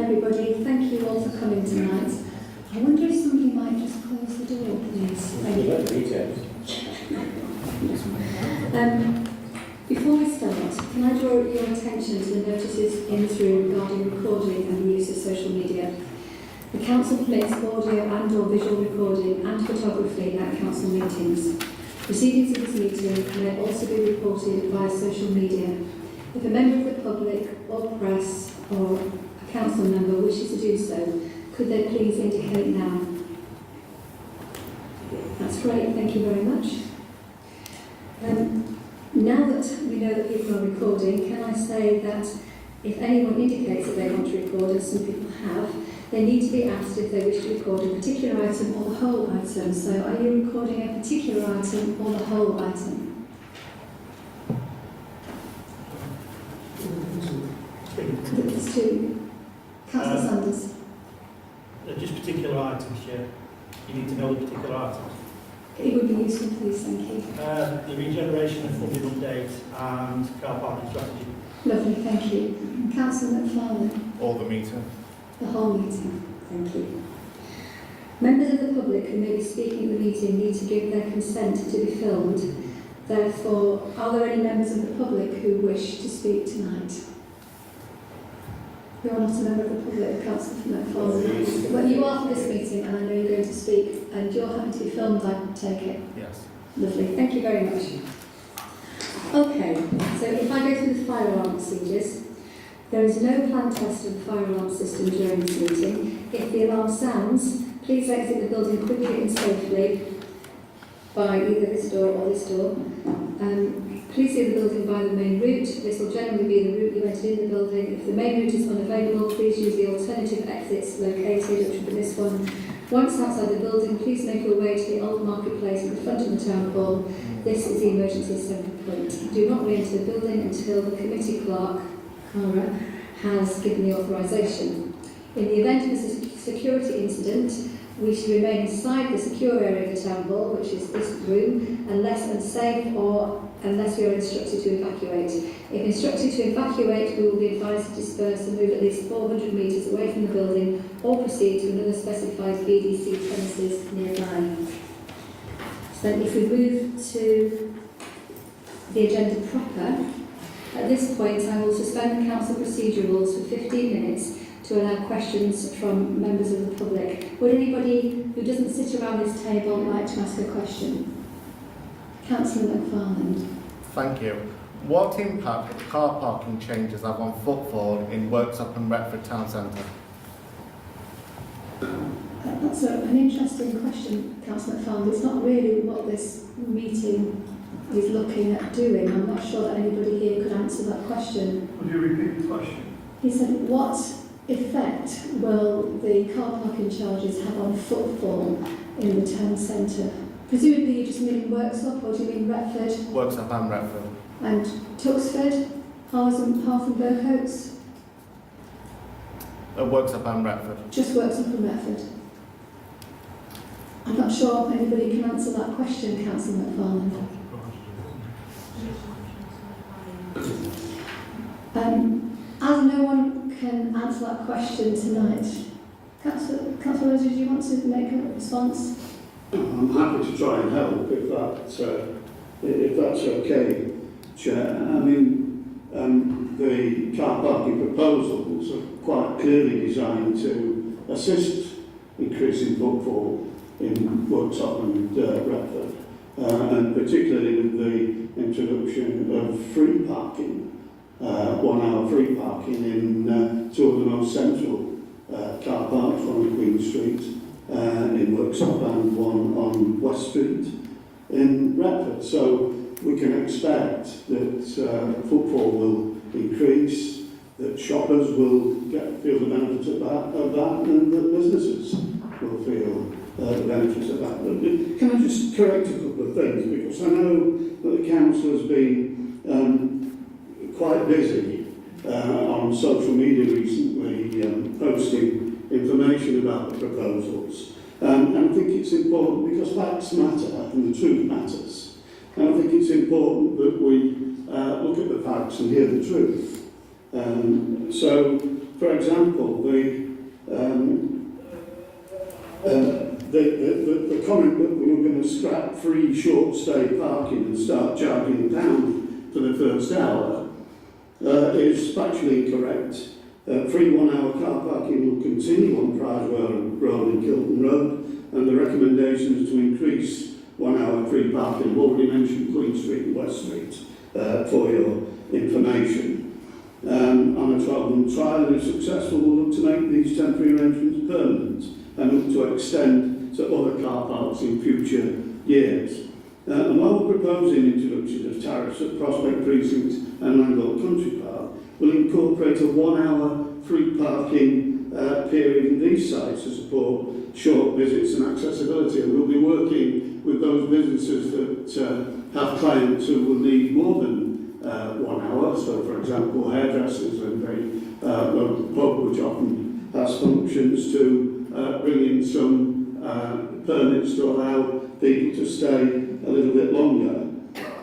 everybody. Thank you all for coming tonight. I wonder if somebody might just close the door, please. Thank you. Before we start, can I draw your attention to the notices in this room regarding recording and the use of social media? The Council permits audio and or visual recording and photography at Council meetings. Proceedings of this meeting may also be reported via social media. If a member of the public or press or a Council member wishes to do so, could they please indicate now? That's great, thank you very much. Now that we know that people are recording, can I say that if anyone indicates that they want to record, as some people have, they need to be asked if they wish to record a particular item or the whole item. So are you recording a particular item or the whole item? It's to Councillor Sanders. Just particular items, yeah. You need to know the particular items. It would be useful, please, thank you. The regeneration and funding update and car parking strategy. Lovely, thank you. Councillor McFarlane. All the meeting. The whole meeting, thank you. Members of the public who may be speaking at the meeting need to give their consent to be filmed. Therefore, are there any members of the public who wish to speak tonight? You're not a member of the public, Councillor McFarlane. Well, you are for this meeting, and I know you're going to speak, and you're happy to be filmed, I take it? Yes. Lovely, thank you very much. Okay, so if I go through the fire alarm procedures, there is no planned test of the fire alarm system during this meeting. If the alarm sounds, please exit the building quickly and safely by either this door or this door. Please leave the building by the main route. This will generally be the route you entered in the building. If the main route is unavailable, please use the alternative exits located, which will be this one. Once outside the building, please make your way to the old marketplace at the front of the town hall. This is the emergency assembly point. Do not re-enter the building until the committee clerk, Cara, has given the authorisation. In the event of a security incident, we should remain inside the secure area of the town hall, which is this room, unless unsafe or unless we are instructed to evacuate. If instructed to evacuate, we will be advised to disperse and move at least 400 metres away from the building or proceed to another specified BDC premises nearby. So if we move to the agenda proper, at this point I will suspend the council procedure rules for 15 minutes to allow questions from members of the public. Would anybody who doesn't sit around this table like to ask a question? Councillor McFarlane. Thank you. What impact car parking changes have on footfall in Worksop and Retford Town Centre? That's an interesting question, Councillor McFarlane. It's not really what this meeting is looking at doing. I'm not sure that anybody here could answer that question. Would you repeat the question? He said, what effect will the car parking charges have on footfall in the town centre? Presumably you just mean Worksop, or do you mean Retford? Worksop and Retford. And Tuxford, Harth and Burcoats? Worksop and Retford. Just Worksop and Retford. I'm not sure anybody can answer that question, Councillor McFarlane. As no one can answer that question tonight, Councillor Rose, did you want to make a response? I'm happy to try and help if that's okay, Chair. I mean, the car parking proposals are quite clearly designed to assist increasing footfall in Worksop and Retford, and particularly with the introduction of free parking, 1 hour free parking in two of the most central car parks, one on Queen Street in Worksop and one on West Street in Retford. So we can expect that footfall will increase, that shoppers will feel the benefits of that, and that businesses will feel the benefits of that. But can I just correct a couple of things, because I know that the council has been quite busy on social media recently, posting information about the proposals. And I think it's important, because facts matter and the truth matters. And I think it's important that we look at the facts and hear the truth. So for example, the comment that we were going to scrap free short stay parking and start charging £1 for the first hour is factually incorrect. Free 1 hour car parking will continue on Pricewell Road and Kilton Road, and the recommendation is to increase 1 hour free parking. I've already mentioned Queen Street and West Street for your information. On a 12-month trial, if successful, we'll look to make these temporary arrangements permanent and look to extend to other car parks in future years. And while we're proposing introduction of tariffs at Prospect Precinct and Langdale Country Park, we'll incorporate a 1 hour free parking period in these sites to support short visits and accessibility. And we'll be working with those businesses that have clients who will need more than 1 hour. So, for example, hairdressers and the local pub, which often has functions, to bring in some permits to allow people to stay a little bit longer.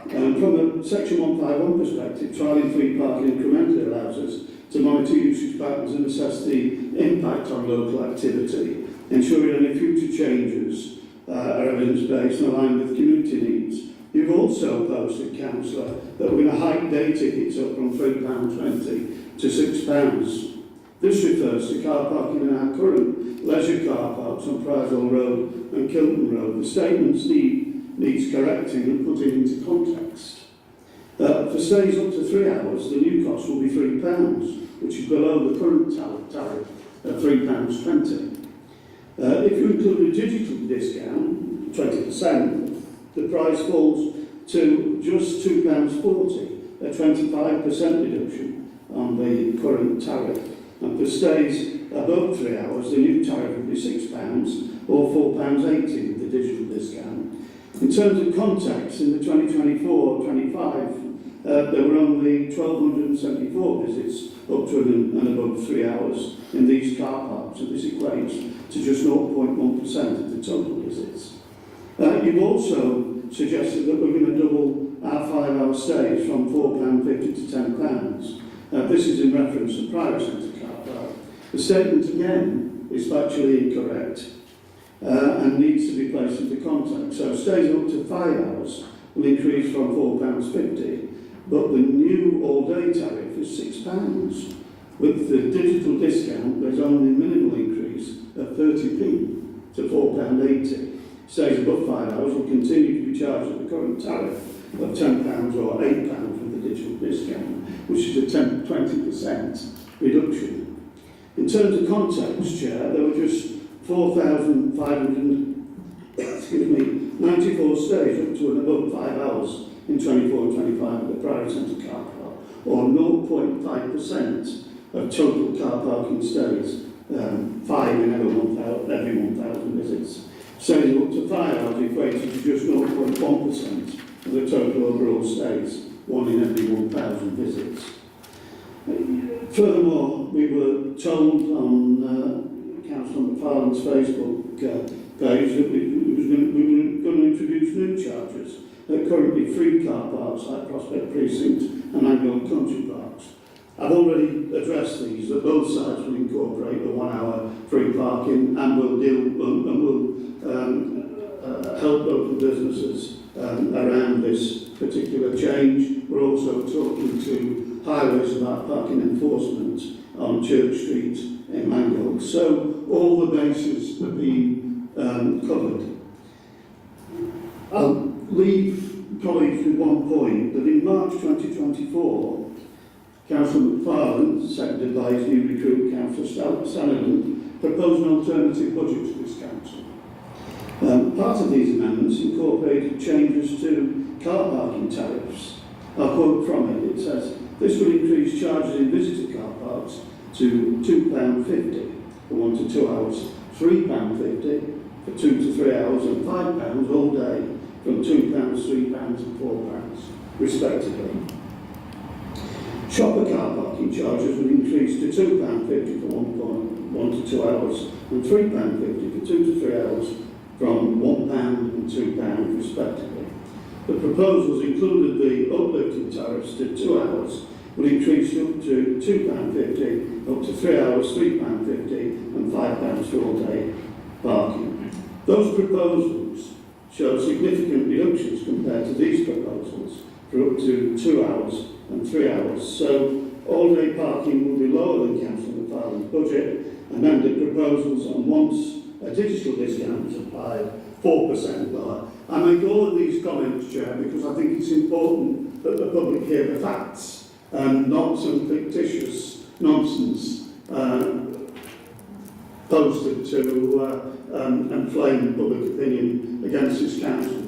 From a Section 151 perspective, trialling free parking incrementally allows us to monitor usage patterns and assess the impact on local activity, ensuring any future changes are evidence-based and aligned with community needs. You've also posted, Councillor, that we're going to hike day tickets up from £3.20 to £6. This refers to car parking in our current leisure car parks on Pricewell Road and Kilton Road. The statements needs correcting and putting into context. For stays up to 3 hours, the new cost will be £3, which is below the current tariff of £3.20. If you include a digital discount, 20%, the price falls to just £2.40, a 25% reduction on the current tariff. And for stays above 3 hours, the new tariff will be £6 or £4.80 with the digital discount. In terms of context, in the 2024-25, there were only 1,274 visits up to and above 3 hours in these car parks, and this equates to just 0.1% of the total visits. You've also suggested that we're going to double our 5 hour stays from £4.50 to £10. This is in reference to private centre car park. The statement again is factually incorrect and needs to be placed into context. So stays up to 5 hours will increase from £4.50, but the new all-day tariff is £6. With the digital discount, there's only a minimal increase of 30p to £4.80. Stays above 5 hours will continue to be charged at the current tariff of £10 or £8 with the digital discount, which is a 20% reduction. In terms of context, Chair, there were just 94 stays up to and above 5 hours in 24 and 25 at the private centre car park, or 0.5% of total car parking stays, 5 in every 1,000 visits. Stays up to 5 hours equates to just 0.1% of the total overall stays, 1 in every 1,000 visits. Furthermore, we were told on Councillor McFarlane's Facebook page that we were going to introduce new charges at currently free car parks like Prospect Precinct and Langdale Country Parks. I've already addressed these, that both sites will incorporate the 1 hour free parking and will help local businesses around this particular change. We're also talking to highways about parking enforcement on Church Street in Langdale. So all the bases have been covered. I'll leave colleagues with one point, that in March 2024, Councillor McFarlane, seconded by his new recruit, Councillor Stanley, proposed an alternative budget to this council. Part of these amendments incorporated changes to car parking tariffs. I'll quote from it. It says, this will increase charges in visitor car parks to £2.50 for 1 to 2 hours, £3.50 for 2 to 3 hours, and £5 all day from £2, £3 and £4, respectively. Shopper car parking charges will increase to £2.50 for 1 to 2 hours and £3.50 for 2 to 3 hours from £1 and £2, respectively. The proposals included the uplifting tariffs to 2 hours will increase up to £2.50, up to 3 hours £3.50 and £5 for all day parking. Those proposals show significant reductions compared to these proposals for up to 2 hours and 3 hours. So all day parking will be lower than Councillor McFarlane's budget. Amended proposals on once a digital discount is applied 4% lower. I make all of these comments, Chair, because I think it's important that the public hear the facts and not some fictitious nonsense posted to inflame public opinion against this council.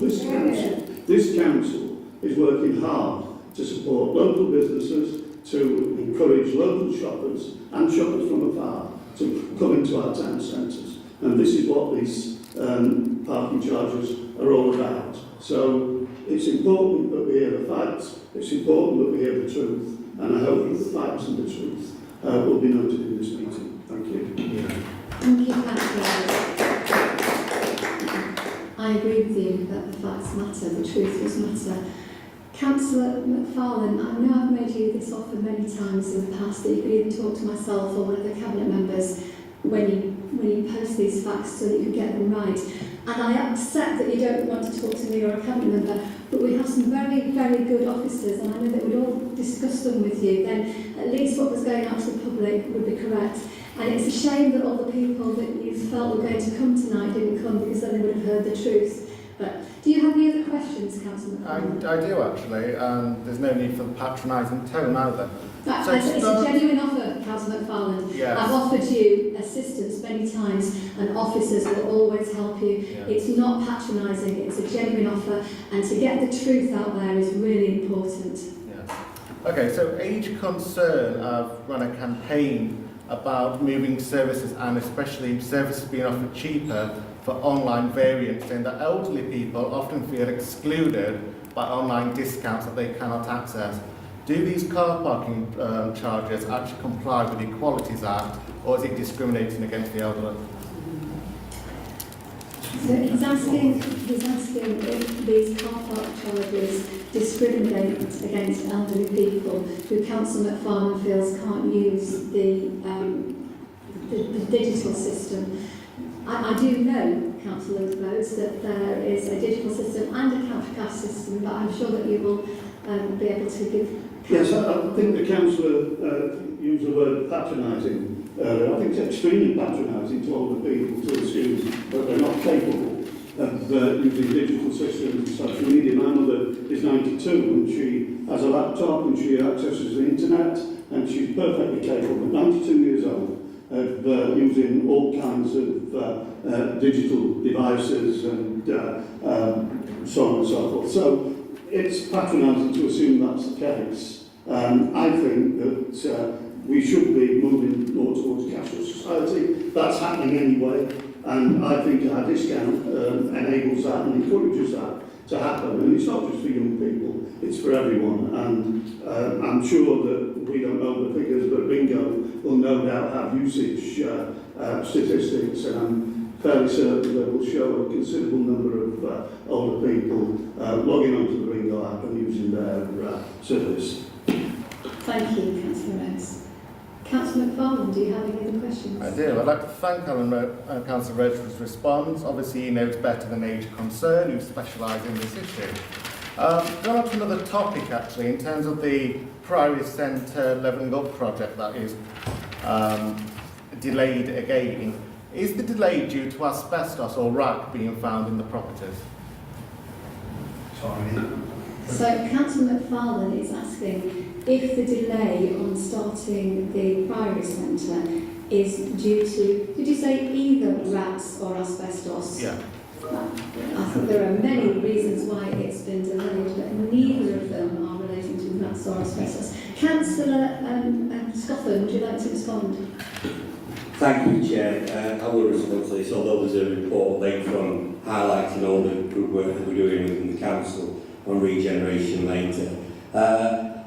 This council is working hard to support local businesses, to encourage local shoppers and shoppers from afar to come into our town centres. And this is what these parking charges are all about. So it's important that we hear the facts, it's important that we hear the truth, and I hope that the facts and the truth will be noted in this meeting. Thank you. Thank you, Councillor. I agree with you that the facts matter, the truth does matter. Councillor McFarlane, I know I've made you this offer many times in the past, that you could either talk to myself or one of the Cabinet members when you post these facts so that you get them right. And I accept that you don't want to talk to me or a Cabinet member, but we have some very, very good officers, and I know that we'd all discuss them with you. Then at least what was going out to the public would be correct. And it's a shame that all the people that you felt were going to come tonight didn't come, because then they would have heard the truth. But do you have any other questions, Councillor McFarlane? I do actually, and there's no need for the patronising tone either. It's a genuine offer, Councillor McFarlane. Yes. I've offered you assistance many times, and officers will always help you. Yeah. It's not patronising, it's a genuine offer, and to get the truth out there is really important. Yes. Okay, so Age Concern have run a campaign about moving services, and especially services being offered cheaper for online variants, saying that elderly people often feel excluded by online discounts that they cannot access. Do these car parking charges actually comply with the Equalities Act, or is it discriminating against the elderly? So he's asking if these car park charges discriminate against elderly people who Councillor McFarlane feels can't use the digital system. I do know, Councillor Rose, that there is a digital system and a cash system, but I'm sure that you will be able to give... Yes, I think the councillor used the word patronising earlier. I think it's extremely patronising to older people to assume that they're not capable of using digital systems and social media. My mother is 92 and she has a laptop and she accesses the internet and she's perfectly capable, 92 years old, of using all kinds of digital devices and so on and so forth. So it's patronising to assume that's the case. I think that we should be moving more towards a cashless society. That's happening anyway, and I think our discount enables that and encourages that to happen. And it's not just for young people, it's for everyone. And I'm sure that we don't know the figures, but Bingo will no doubt have usage statistics, and I'm fairly certain that will show a considerable number of older people logging onto the Bingo app and using their service. Thank you, Councillor Rose. Councillor McFarlane, do you have any other questions? I do. I'd like to thank Councillor Rose for his response. Obviously, he knows better than Age Concern, who specialise in this issue. Going on to another topic, actually, in terms of the Priory Centre Levelling Up project that is delayed again. Is the delay due to asbestos or rack being found in the properties? Sorry. So Councillor McFarlane is asking if the delay on starting the Priory Centre is due to, did you say either rats or asbestos? Yeah. I think there are many reasons why it's been delayed, but neither of them are relating to rats or asbestos. Councillor Scoffin, would you like to respond? Thank you, Chair. I will respond to this, although there's a report later on highlighting all the good work that we're doing within the council on regeneration later.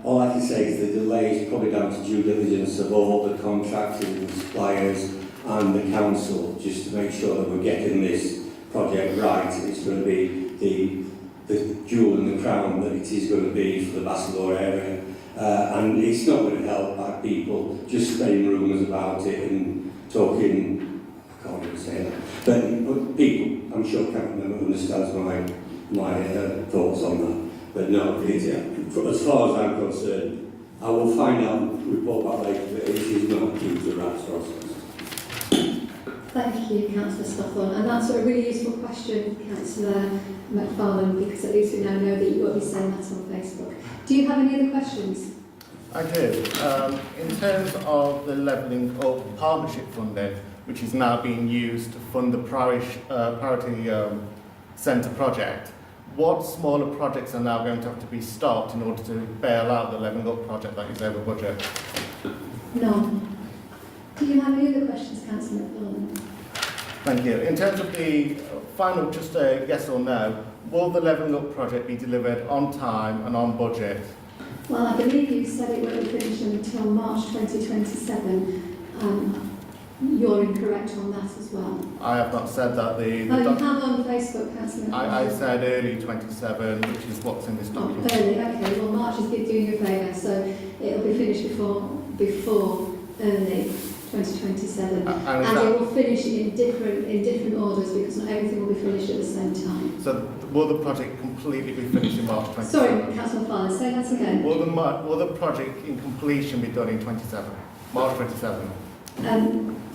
All I can say is the delay is probably down to due diligence of all the contractors and suppliers and the council, just to make sure that we're getting this project right. It's going to be the jewel in the crown that it is going to be for the Bassetlaw area. And it's not going to help by people just spreading rumours about it and talking, I can't even say that, but people, I'm sure Captain understands my thoughts on that. But no, as far as I'm concerned, I will find out, report back later, but it is not due to rats process. Thank you, Councillor Scotland. And that's a really useful question, Councillor McFarlane, because at least we now know that you won't be saying that on Facebook. Do you have any other questions? I do. In terms of the levelling up partnership funding, which is now being used to fund the Priority Centre project, what smaller projects are now going to have to be stopped in order to bail out the levelling up project that is over budget? None. Do you have any other questions, Councillor McFarlane? Thank you. In terms of the final, just a yes or no, will the levelling up project be delivered on time and on budget? Well, I believe you said it won't be finished until March 2027. You're incorrect on that as well. I have not said that. You have on Facebook, Councillor. I said early 27, which is what's in this document. Early, okay. Well, March is doing you a favour, so it'll be finished before early 2027, and it will finish in different orders because not everything will be finished at the same time. So will the project completely be finished in March 27? Sorry, Councillor Farley, say that again. Will the project in completion be done in 27? March 27?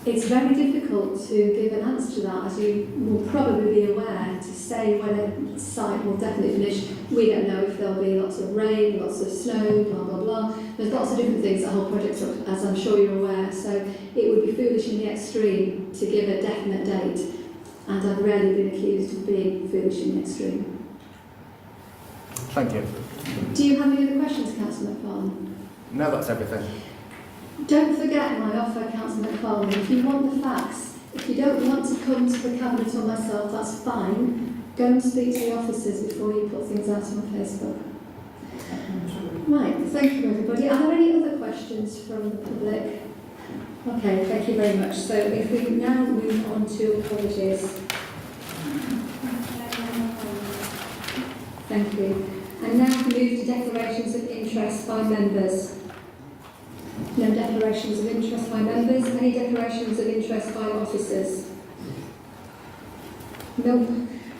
It's very difficult to give an answer to that, as you will probably be aware, to say when a site will definitely finish. We don't know if there'll be lots of rain, lots of snow, blah, blah, blah. There's lots of different things that whole project's up, as I'm sure you're aware, so it would be foolish in the extreme to give a definite date, and I've rarely been accused of being foolish in the extreme. Thank you. Do you have any other questions, Councillor McFarlane? No, that's everything. Don't forget my offer, Councillor McFarlane. If you want the facts, if you don't want to come to the Cabinet or myself, that's fine. Go and speak to the officers before you put things out on Facebook. Right, thank you everybody. Are there any other questions from the public? Okay, thank you very much. So if we now move on to apologies. Thank you. And now we move to declarations of interest by members. No declarations of interest by members. Any declarations of interest by officers? Nope.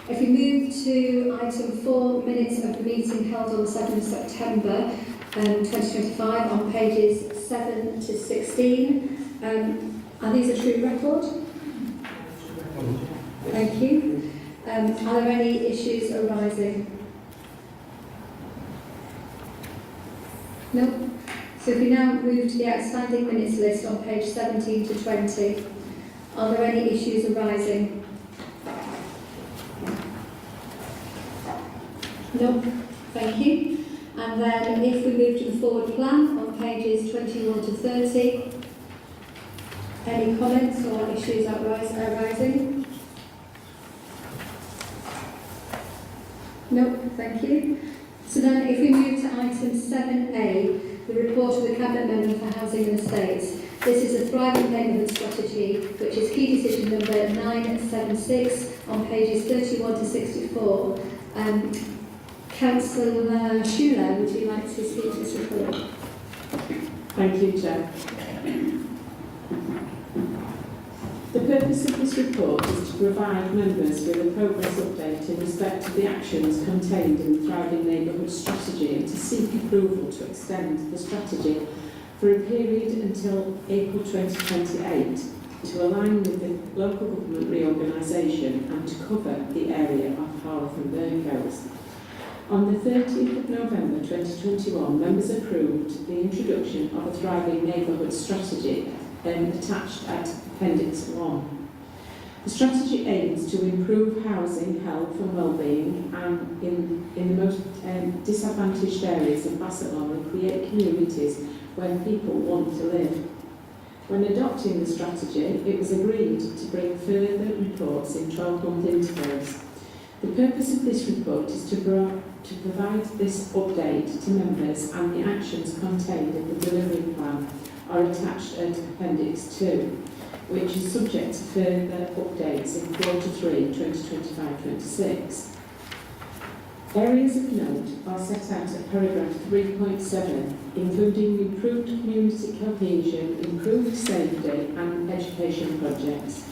If we move to item 4, minutes of the meeting held on the 2nd of September 2025 on pages 7 to 16. Are these a true record? Thank you. Are there any issues arising? No. So if we now move to the outstanding minutes list on page 17 to 20, are there any issues arising? No. Thank you. And then if we move to the forward plan on pages 21 to 30, any comments or issues arising? No. Thank you. So then if we move to item 7A, the report of the Cabinet Member for Housing and Estates. This is a Thriving Neighbourhood Strategy, which is key decision number 976 on pages 31 to 64. Councillor Schuler, would you like to speak to this report? Thank you, Chair. The purpose of this report is to provide members with a progress update in respect to the actions contained in the Thriving Neighbourhood Strategy and to seek approval to extend the strategy for a period until April 2028 to align with the local government reorganisation and to cover the area of Harworth and Burncoats. On the 30th of November 2021, members approved the introduction of a Thriving Neighbourhood Strategy attached at Appendix 1. The strategy aims to improve housing, health and well-being and in the most disadvantaged areas of Bassetlaw and create communities where people want to live. When adopting the strategy, it was agreed to bring further reports in 12-month intervals. The purpose of this report is to provide this update to members, and the actions contained in the delivery plan are attached at Appendix 2, which is subject to further updates in Quarter 3, 2025-26. Areas of note are set out at paragraph 3.7, including improved community cohesion, improved safety and education projects.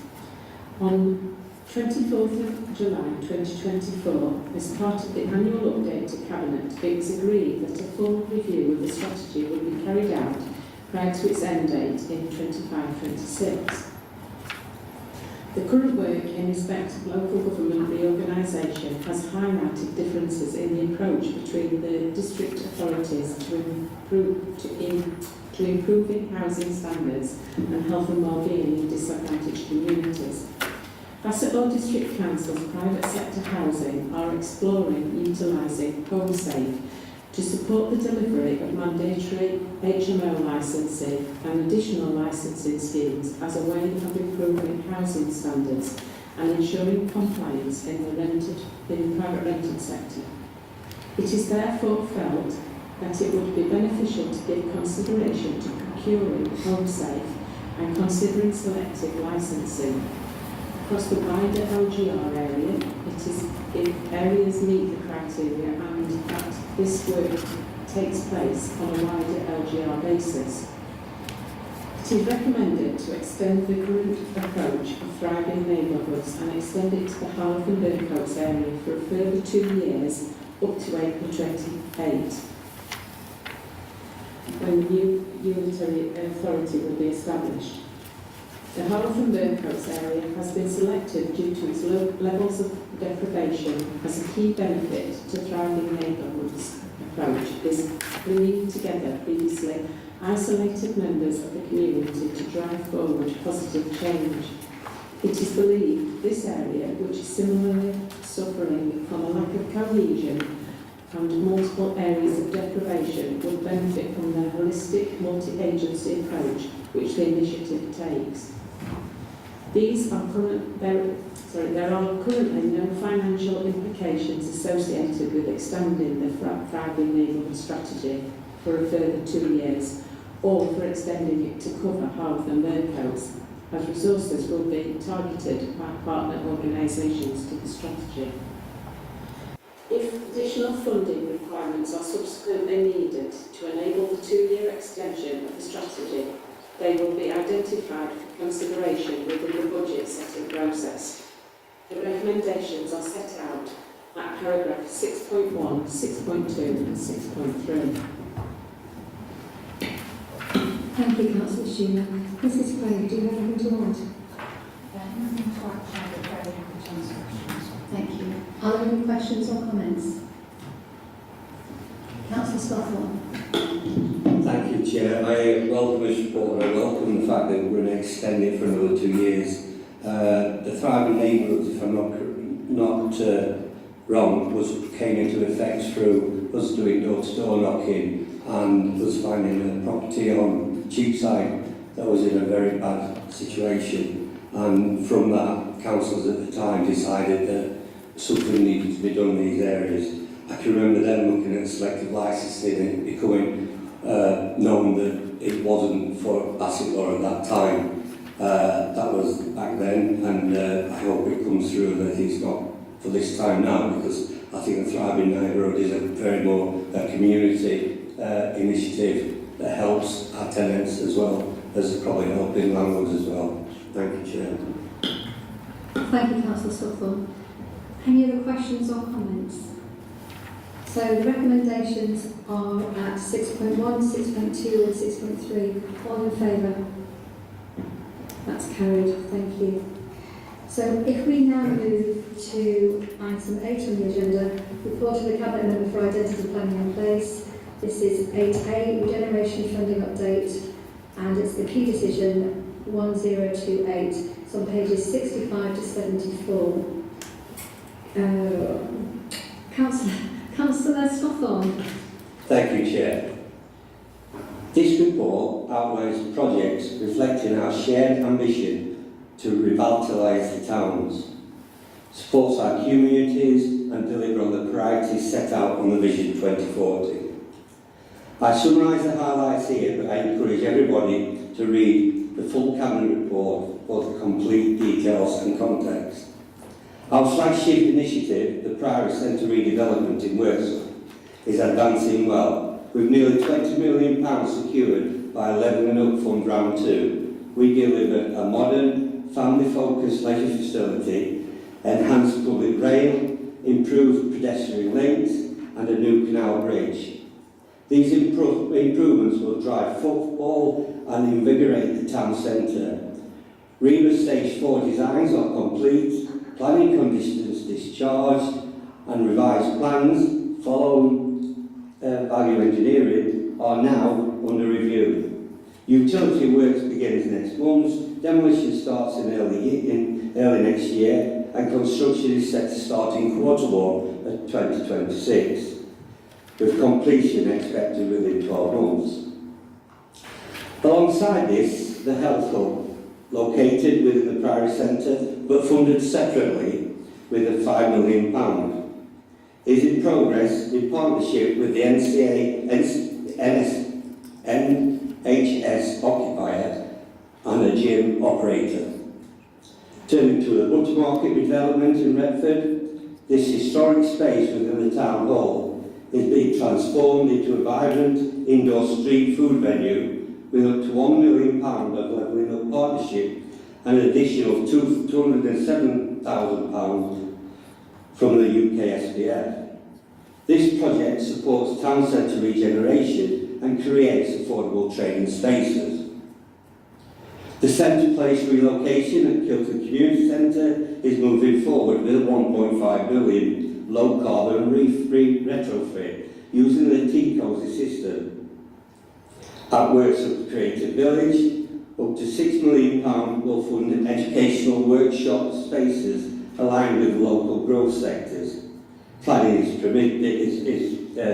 On 24th of July 2024, as part of the annual update to Cabinet, it was agreed that a full review of the strategy would be carried out prior to its end date in 25-26. The current work in respect of local government reorganisation has highlighted differences in the approach between the district authorities to improving housing standards and health and wellbeing in disadvantaged communities. Bassetlaw District Council's private sector housing are exploring utilising HomeSafe to support the delivery of mandatory HMO licensing and additional licensing schemes as a way of improving housing standards and ensuring compliance in the private rented sector. It is therefore felt that it would be beneficial to give consideration to procuring HomeSafe and considering selective licensing. Across the wider LGR area, it is if areas meet the criteria and that this work takes place on a wider LGR basis. It is recommended to extend the current approach of thriving neighbourhoods and extend it to the Harleth and Burcoats area for a further 2 years up to April 28, when the new unitary authority will be established. The Harleth and Burcoats area has been selected due to its low levels of deprivation as a key benefit to thriving neighbourhoods approach is bringing together previously isolated members of the community to drive forward positive change. It is believed this area, which is similarly suffering from a lack of cohesion and multiple areas of deprivation, would benefit from the holistic multi-agency approach which the initiative takes. There are currently no financial implications associated with extending the Thriving Neighbourhood Strategy for a further 2 years, or for extending it to cover Harleth and Burcoats, as resources will be targeted by partner organisations to the strategy. If additional funding requirements are subsequently needed to enable the 2-year extension of the strategy, they will be identified for consideration within the budget setting process. The recommendations are set out at paragraph 6.1, 6.2 and 6.3. Thank you, Councillor Schumer. Mrs. Craig, do you have anything to add? Nothing to add, very happy to answer questions. Thank you. Are there any questions or comments? Councillor Scotland. Thank you, Chair. I welcome this report and I welcome the fact that we're going to extend it for another 2 years. The Thriving Neighbourhoods, if I'm not wrong, came into effect through us doing door-to-door knocking and us finding a property on Cheapside that was in a very bad situation. And from that, councils at the time decided that something needed to be done in these areas. I can remember them looking at selective licensing and it becoming known that it wasn't for Bassetlaw at that time. That was back then, and I hope it comes through that it's not for this time now, because I think the Thriving Neighbourhood is a very more community initiative that helps our tenants as well as probably helping landlords as well. Thank you, Chair. Thank you, Councillor Scotland. Any other questions or comments? So the recommendations are at 6.1, 6.2 and 6.3. All in favour? That's carried. Thank you. So if we now move to item 8 on the agenda, report of the Cabinet Member for Identity Planning and Place. This is 8A, Regeneration Funding Update, and it's the key decision 1028. It's on pages 65 to 74. Councillor Stothorn. Thank you, Chair. This report outlines projects reflecting our shared ambition to revitalise the towns, supports our communities and deliver on the priorities set out on the Vision 2040. I summarise the highlights here, but I encourage everybody to read the full Cabinet report for the complete details and context. Our flagship initiative, the Priory Centre redevelopment in Worksop, is advancing well, with nearly £20 million secured by 11 and Up Fund Round 2. We deliver a modern, family-focused leisure facility, enhanced public rail, improved pedestrian links, and a new canal bridge. These improvements will drive footfall and invigorate the town centre. REMA Stage 4 designs are complete, planning conditions discharged, and revised plans following value engineering are now under review. Utility works begins next month, demolition starts in early next year, and construction is set to start in Q1 of 2026, with completion expected within 12 months. Alongside this, the Health Hub, located within the Priory Centre but funded separately with a £5 million, is in progress in partnership with the NHS occupier and a gym operator. Turning to the Buttermarket development in Retford, this historic space within the town hall is being transformed into a vibrant indoor street food venue with up to £1 million of levelling up partnership and an additional £207,000 from the UK SPF. This project supports town centre regeneration and creates affordable trading spaces. The Centre Place relocation at Kilton Community Centre is moving forward with a £1.5 billion low-carbon reef-free retrofit using the T-COSY system. At Worksop Creative Village, up to £6 million will fund educational workshop spaces aligned with local growth sectors. Planning is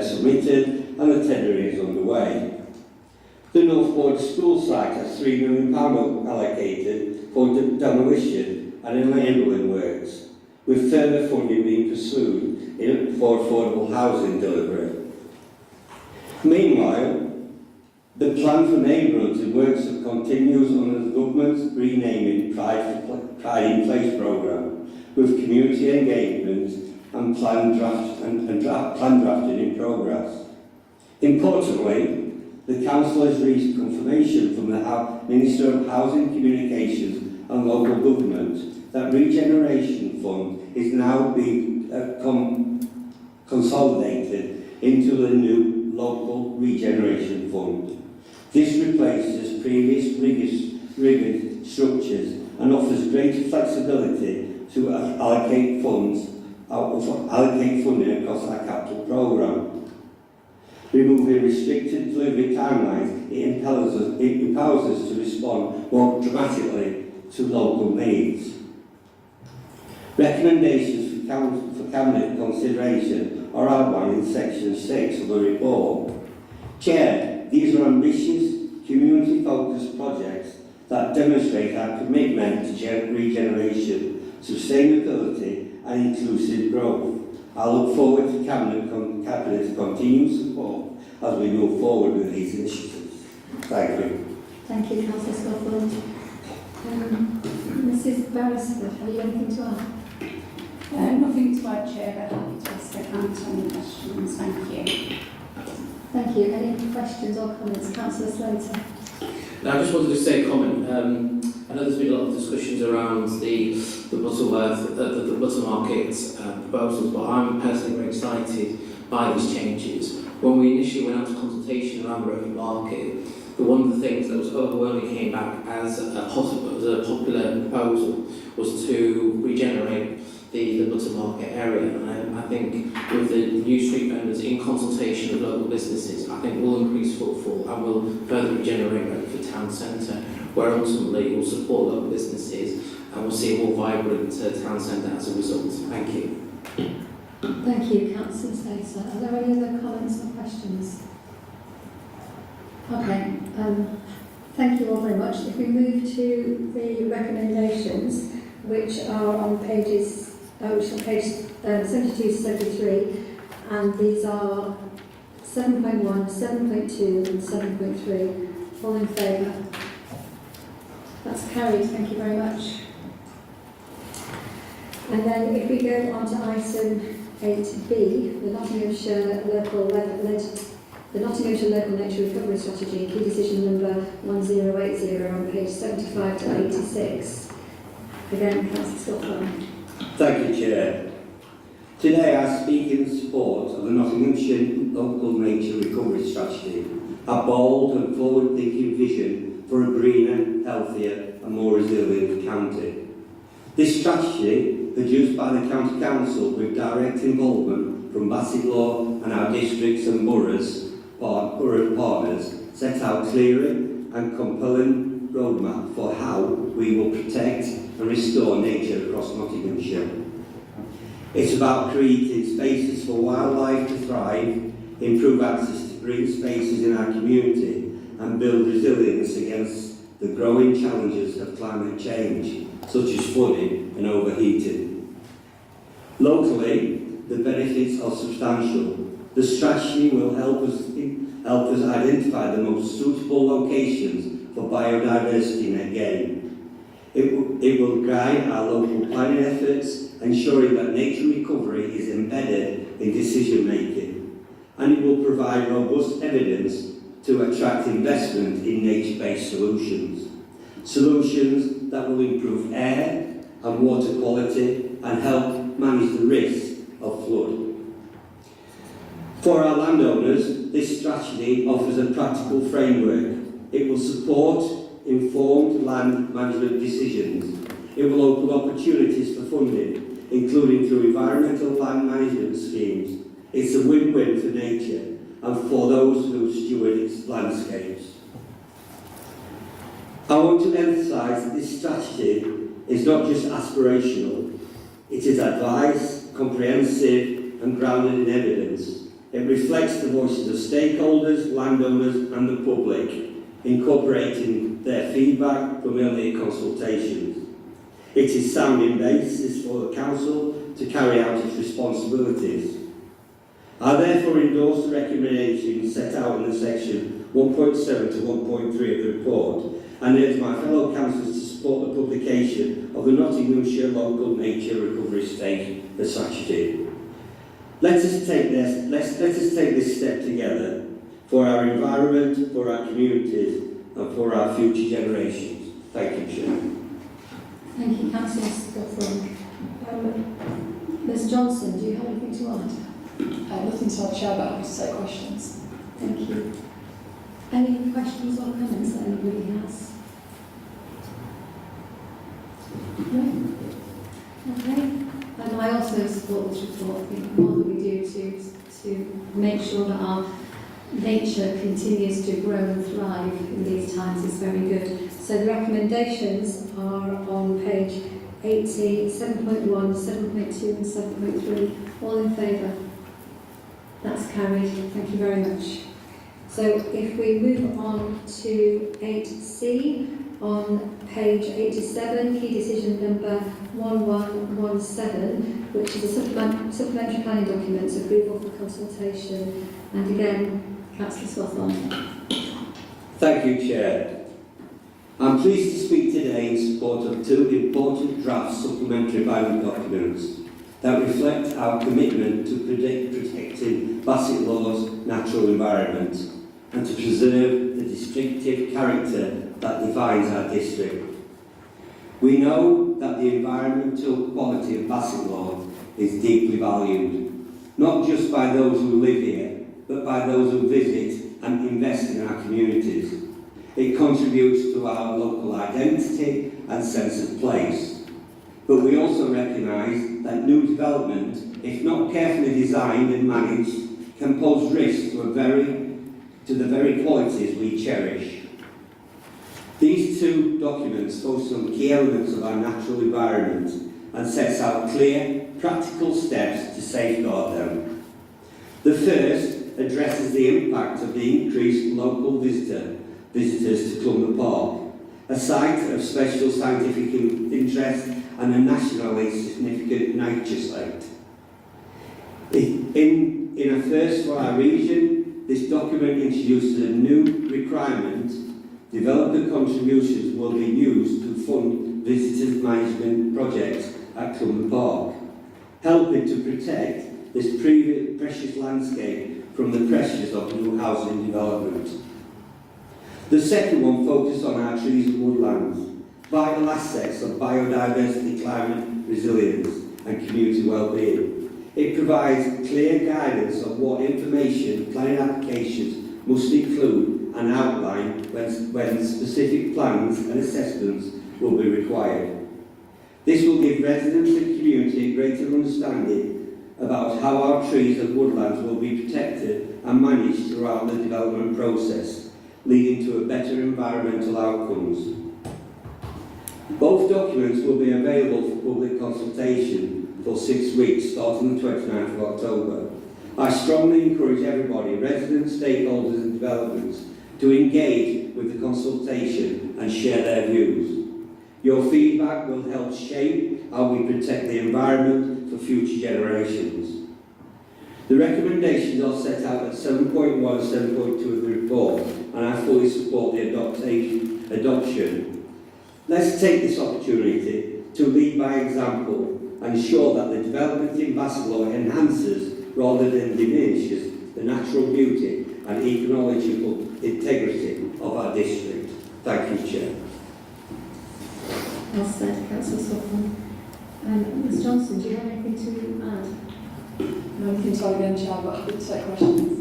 submitted and the tendering is underway. The North Border School site has £3 million allocated for demolition and enabling works, with further funding being pursued for affordable housing delivery. Meanwhile, the plan for neighbourhoods in Worksop continues under the government's renaming Pride in Place programme, with community engagement and plan drafting in progress. Importantly, the Council has reached confirmation from the Minister of Housing, Communications and Local Government that Regeneration Fund is now being consolidated into the new Local Regeneration Fund. This replaces previous rigid structures and offers greater flexibility to allocate funding across our capital programme. Removing restricted delivery timelines, it empowers us to respond more dramatically to local needs. Recommendations for Cabinet consideration are outlined in section 6 of the report. Chair, these are ambitious, community-focused projects that demonstrate our commitment to regeneration, sustainability and inclusive growth. I look forward to Cabinet's continued support as we move forward with these initiatives. Thank you. Thank you, Councillor Scofield. Mrs Beresford, have you anything to add? Nothing to add, Chair, but happy to ask any questions. Thank you. Thank you. Any questions or comments? Councillor Slater. Now, I just wanted to say a comment. I know there's been a lot of discussions around the Butterworth, the Buttermarket proposals, but I'm personally very excited by these changes. When we initially went out to consultation around the Road Market, one of the things that was overwhelmingly came back as a popular proposal was to regenerate the Buttermarket area. And I think with the new street vendors in consultation with local businesses, I think will increase footfall and will further regenerate Retford Town Centre, where ultimately it will support local businesses and we'll see a more vibrant town centre as a result. Thank you. Thank you, Councillor Slater. Are there any other comments or questions? Okay, thank you all very much. If we move to the recommendations, which are on pages 72 to 73, and these are 7.1, 7.2 and 7.3. All in favour? That's carried. Thank you very much. And then if we go on to item 8B, the Nottinghamshire Local Nature Recovery Strategy, key decision number 1080 on page 75 to 86. Again, Councillor Scotland. Thank you, Chair. Today I speak in support of the Nottinghamshire Local Nature Recovery Strategy, a bold and forward-thinking vision for a greener, healthier and more resilient county. This strategy, produced by the County Council with direct involvement from Bassetlaw and our districts and borough partners, set out clearer and compelling roadmap for how we will protect and restore nature across Nottinghamshire. It's about creating spaces for wildlife to thrive, improve access to green spaces in our community and build resilience against the growing challenges of climate change, such as flooding and overheating. Locally, the benefits are substantial. The strategy will help us identify the most suitable locations for biodiversity net gain. It will guide our local planning efforts, ensuring that nature recovery is embedded in decision making, and it will provide robust evidence to attract investment in nature-based solutions. Solutions that will improve air and water quality and help manage the risk of flood. For our landowners, this strategy offers a practical framework. It will support informed land management decisions. It will open opportunities for funding, including through environmental land management schemes. It's a win-win for nature and for those who steward its landscapes. I want to emphasise that this strategy is not just aspirational. It is advice, comprehensive and grounded in evidence. It reflects the voices of stakeholders, landowners and the public, incorporating their feedback from earlier consultations. It is sounding basis for the Council to carry out its responsibilities. I therefore endorse the recommendations set out in the section 1.7 to 1.3 of the report and urge my fellow councillors to support the publication of the Nottinghamshire Local Nature Recovery Strategy. Let us take this step together for our environment, for our communities and for our future generations. Thank you, Chair. Thank you, Councillor Scotland. Ms Johnson, do you have anything to add? Nothing to add, Chair, but happy to take questions. Thank you. Any questions or comments that anybody has? No? Okay. I also support this report. I think the more that we do to make sure that our nature continues to grow and thrive in these times is very good. So the recommendations are on page 80, 7.1, 7.2 and 7.3. All in favour? That's carried. Thank you very much. So if we move on to 8C, on page 87, key decision number 1117, which is a supplementary planning document, approval for consultation. And again, Councillor Scotland. Thank you, Chair. I'm pleased to speak today in support of two important draft supplementary planning documents that reflect our commitment to protecting Bassetlaw's natural environment and to preserve the distinctive character that defines our district. We know that the environmental quality of Bassetlaw is deeply valued, not just by those who live here, but by those who visit and invest in our communities. It contributes to our local identity and sense of place. But we also recognise that new development, if not carefully designed and managed, can pose risks to the very qualities we cherish. These two documents focus on key elements of our natural environment and sets out clear, practical steps to safeguard them. The first addresses the impact of the increased local visitors to Clumber Park, a site of special scientific interest and a nationally significant nature site. In a first for our region, this document introduces a new requirement. Developer contributions will be used to fund visitors management projects at Clun Park, helping to protect this precious landscape from the pressures of new housing development. The second one focused on our trees and woodlands, vital assets of biodiversity, climate resilience and community well-being. It provides clear guidance on what information planning applications must include and outline when specific plans and assessments will be required. This will give residents and community a greater understanding about how our trees and woodlands will be protected and managed throughout the development process, leading to a better environmental outcomes. Both documents will be available for public consultation for 6 weeks, starting the 29th of October. I strongly encourage everybody, residents, stakeholders and developments, to engage with the consultation and share their views. Your feedback will help shape how we protect the environment for future generations. The recommendations are set out at 7.1 and 7.2 of the report, and I fully support the adoption. Let's take this opportunity to lead by example and ensure that the development in Bassetlaw enhances rather than diminishes the natural beauty and ecological integrity of our district. Thank you, Chair. Well said, Councillor Sutton. Ms Johnson, do you have anything to add? No, anything to add again, Chair, but happy to take questions.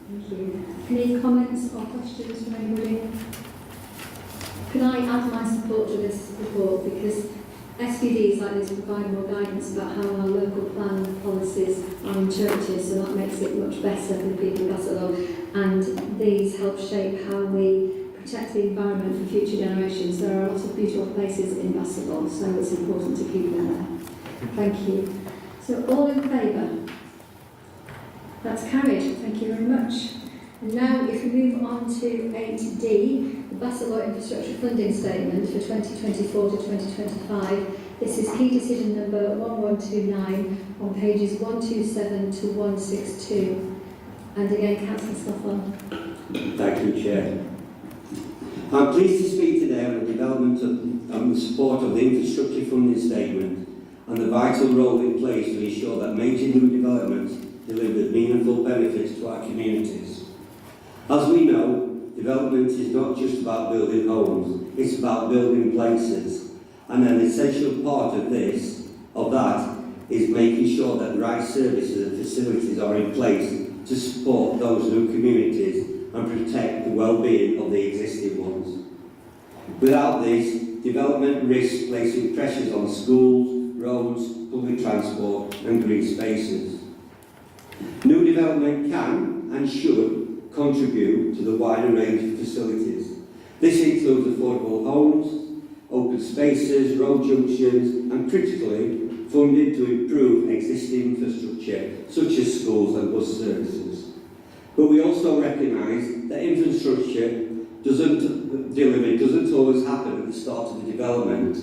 Thank you. Any comments or questions from anybody? Can I add my support to this report, because SVDs like this provide more guidance about how our local plan policies are interpreted, so that makes it much better for the people of Bassetlaw, and these help shape how we protect the environment for future generations. There are a lot of beautiful places in Bassetlaw, so it's important to keep them there. Thank you. So all in favour? That's carried. Thank you very much. And now if we move on to 8D, the Bassetlaw Infrastructure Funding Statement for 2024 to 2025. This is key decision number 1129 on pages 127 to 162. And again, Councillor Scoffon. Thank you, Chair. I'm pleased to speak today on the development and the support of the Infrastructure Funding Statement and the vital role it plays to ensure that major new developments deliver meaningful benefits to our communities. As we know, development is not just about building homes, it's about building places. And an essential part of that is making sure that the right services and facilities are in place to support those new communities and protect the well-being of the existing ones. Without this, development risks placing pressures on schools, roads, public transport and green spaces. New development can and should contribute to the wider range of facilities. This includes affordable homes, open spaces, road junctions and critically funded to improve existing infrastructure such as schools and bus services. But we also recognise that infrastructure doesn't always happen at the start of the development.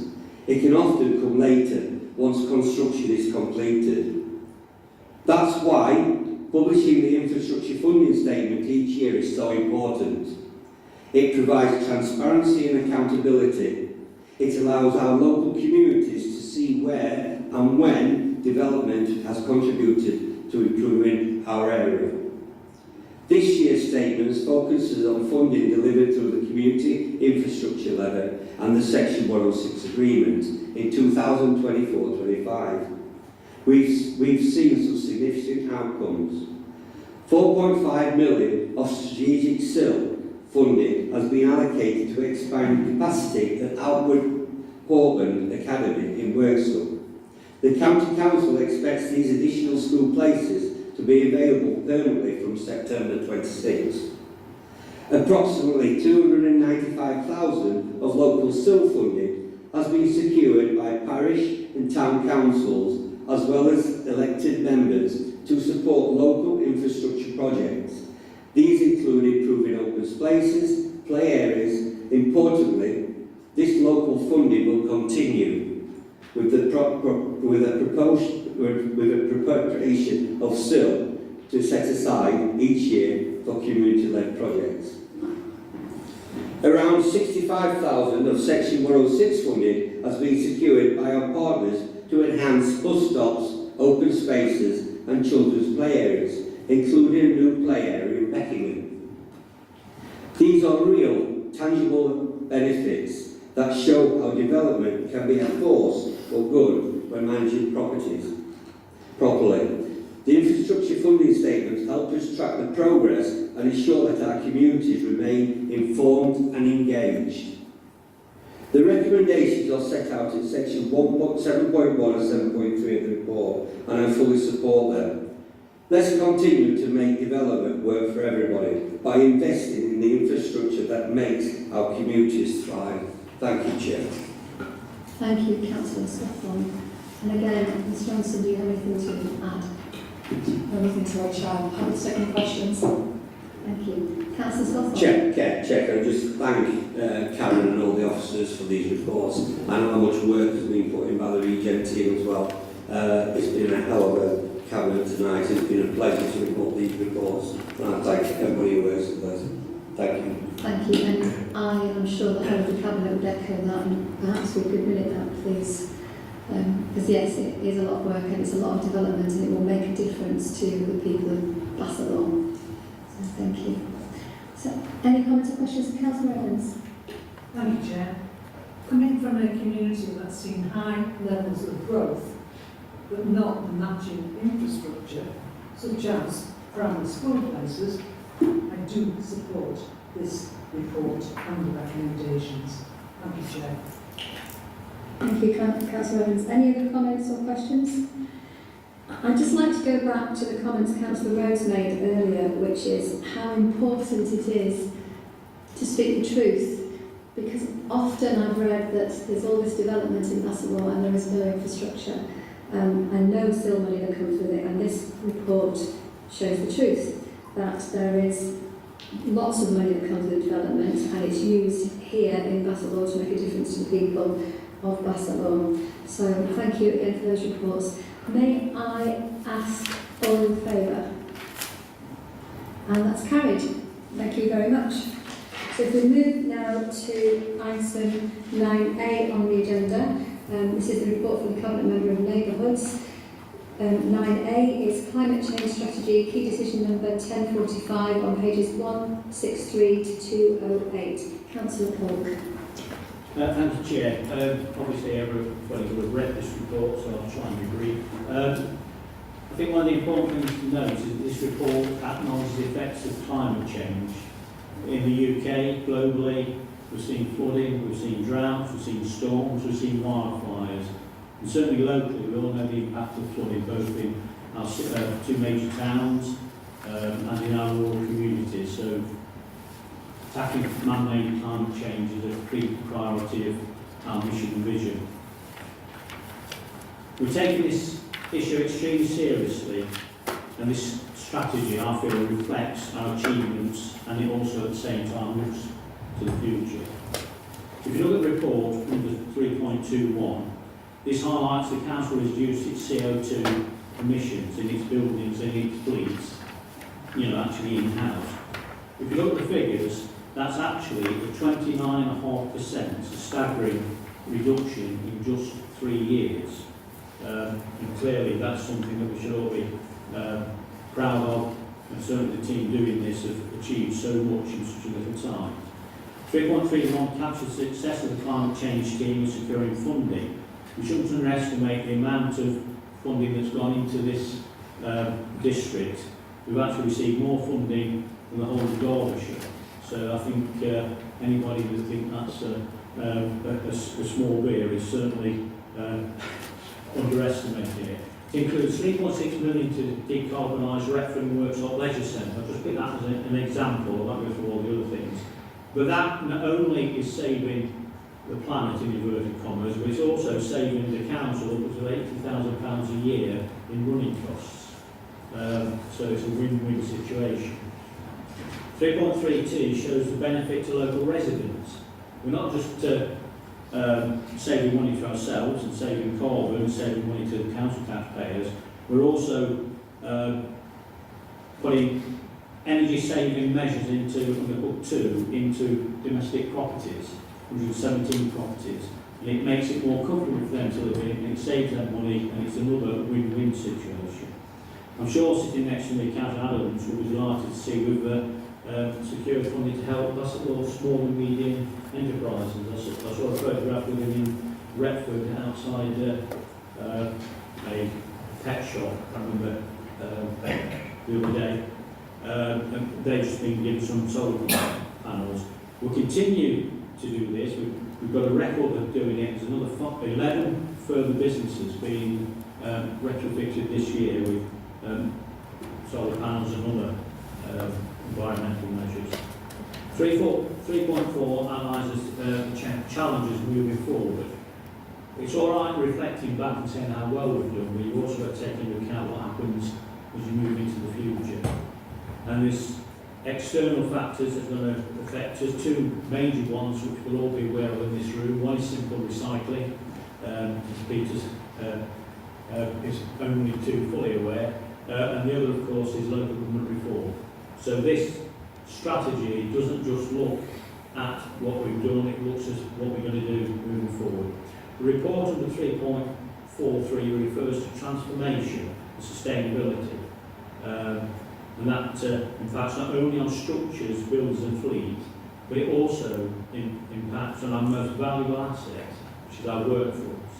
It can often come later once construction is completed. That's why publishing the Infrastructure Funding Statement each year is so important. It provides transparency and accountability. It allows our local communities to see where and when development has contributed to improving our area. This year's statement focuses on funding delivered through the Community Infrastructure Levy and the Section 106 Agreement in 2024-25. We've seen some significant outcomes. 4.5 million of strategic SIL funding has been allocated to expand capacity at Outward Portland Academy in Worksop. The County Council expects these additional school places to be available permanently from September 26. Approximately 295,000 of local SIL funding has been secured by parish and town councils as well as elected members to support local infrastructure projects. These include improving open spaces, play areas. Importantly, this local funding will continue with the appropriation of SIL to set aside each year for community-led projects. Around 65,000 of Section 106 funding has been secured by our partners to to enhance bus stops, open spaces and children's play areas, including a new play area in Beckingham. These are real, tangible benefits that show how development can be a force for good when managing properties properly. The infrastructure funding statements help us track the progress and ensure that our communities remain informed and engaged. The recommendations are set out in section 7.1 and 7.3 of the report, and I fully support them. Let's continue to make development work for everybody by investing in the infrastructure that makes our communities thrive. Thank you, Chair. Thank you, Councillor Scotland. And again, Ms Johnson, do you have anything to add? Anything to add, Chair? Happy to take any questions. Thank you. Councillor Scotland. Check. And just thank Karen and all the officers for these reports. I know how much work has been put in by the Regen team as well. It's been a hell of a cabinet tonight. It's been a pleasure to report these reports. And I thank everybody who works with us. Thank you. Thank you. And I am sure the whole of the Cabinet would echo that, and perhaps we could minute that, please. Because yes, it is a lot of work and it's a lot of development, and it will make a difference to the people of Bassetlaw. So thank you. So, any comments or questions from Councillor Evans? Thank you, Chair. Coming from a community that's seen high levels of growth, but not the matching infrastructure, such as primary school places, I do support this report and the recommendations. Thank you, Chair. Thank you, Councillor Evans. Any other comments or questions? I'd just like to go back to the comments Councillor Rose made earlier, which is how important it is to speak the truth, because often I've read that there's all this development in Bassetlaw and there is no infrastructure and no still money that comes with it, and this report shows the truth, that there is lots of money that comes with development and it's used here in Bassetlaw to make a difference to the people of Bassetlaw. So thank you again for those reports. May I ask all in favour? And that's carried. Thank you very much. So if we move now to item 9A on the agenda, this is the report from the Cabinet Member of Neighbourhoods. 9A is Climate Change Strategy, key decision number 1045 on pages 163 to 208. Councillor Polk. Thank you, Chair. Obviously, everybody will have read this report, so I'll try and be brief. I think one of the important things to note is that this report acknowledges the effects of climate change. In the UK, globally, we've seen flooding, we've seen droughts, we've seen storms, we've seen wildfires. And certainly locally, we all know the impact of flooding, both in our two major towns and in our rural communities. So tackling man-made climate change is a key priority of our mission and vision. We're taking this issue extremely seriously, and this strategy, I feel, reflects our achievements, and it also at the same time looks to the future. If you look at the report under 3.21, this highlights the Council has reduced its CO2 emissions in its buildings and its fleets, actually in-house. If you look at the figures, that's actually a 29.5%, a staggering reduction in just 3 years. And clearly that's something that we should all be proud of, and certainly the team doing this have achieved so much in such a little time. 3.31 captures the success of the climate change scheme in securing funding. We shouldn't underestimate the amount of funding that's gone into this district. We've actually received more funding than the whole of Derbyshire. So I think anybody that thinks that's a small beer is certainly underestimating it. It includes 3.6 million to decarbonise Retford and Worksop Leisure Centre. I'll just pick that as an example, I won't go through all the other things. But that not only is saving the planet in inverted commas, but it's also saving the council upwards of £80,000 a year in running costs. So it's a win-win situation. 3.32 shows the benefit to local residents. We're not just saving money to ourselves and saving carbon and saving money to the council taxpayers, we're also putting energy saving measures into, under book 2, into domestic properties, 117 properties. and it makes it more comfortable for them to live in, and it saves them money, and it's another win-win situation. I'm sure sitting next to me, Councillor Adams will be delighted to see we've secured funding to help Bassetlaw small and medium enterprises. I saw a photograph with him in Retford outside a pet shop, I remember the other day. And they've just been given some solar panels. We'll continue to do this. We've got a record of doing it. There's another 11 further businesses being retrofitted this year with solar panels and other environmental measures. 3.4 analyses challenges moving forward. It's all right reflecting back and saying how well we've done, but you've also got to take into account what happens as you move into the future. And there's external factors that are going to affect us, two major ones which we'll all be aware of in this room. One is simple recycling, as Peter's is only too fully aware, and the other of course is local government reform. So this strategy doesn't just look at what we've done, it looks at what we're going to do moving forward. The report under 3.43 refers to transformation and sustainability. And that impacts not only on structures, buildings and fleet, but it also impacts on our most valuable asset, which is our workforce.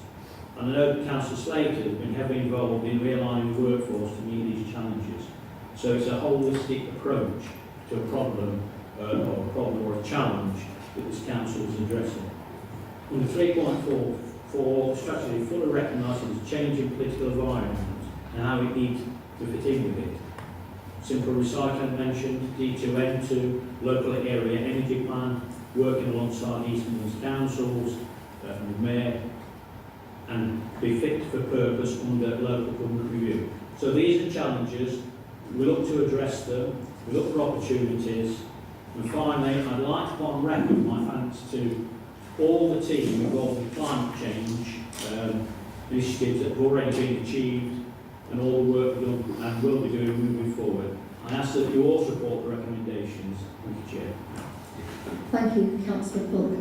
And I know Councillor Slater has been heavily involved in realigning the workforce to meet these challenges. So it's a holistic approach to a problem or a challenge that this council is addressing. Under 3.44, the strategy fully recognises the changing political environment and how it needs to fit in with it. Simple recycling mentioned, D2N2, local area energy plan, working alongside East Midlands councils, the mayor, and be fit for purpose under local government review. So these are challenges, we look to address them, we look for opportunities, and finally I'd like to put on record my thanks to all the team involved in climate change initiatives that have already been achieved and all the work done and will be doing moving forward. I ask that you all support the recommendations. Thank you, Chair. Thank you, Councillor Polk.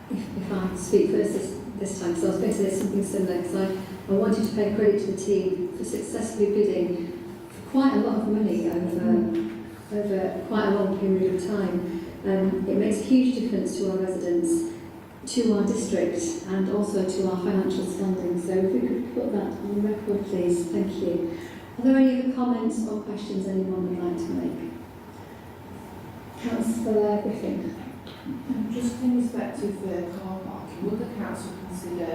If I speak first this time, because I was going to say something similar, because I wanted to pay credit to the team for successfully bidding for quite a lot of money over quite a long period of time. It makes a huge difference to our residents, to our district, and also to our financial standing. So if we could put that on the record, please. Thank you. Are there any other comments or questions anyone would like to make? Councillor Griffin. Just in respect of car parking, would the council consider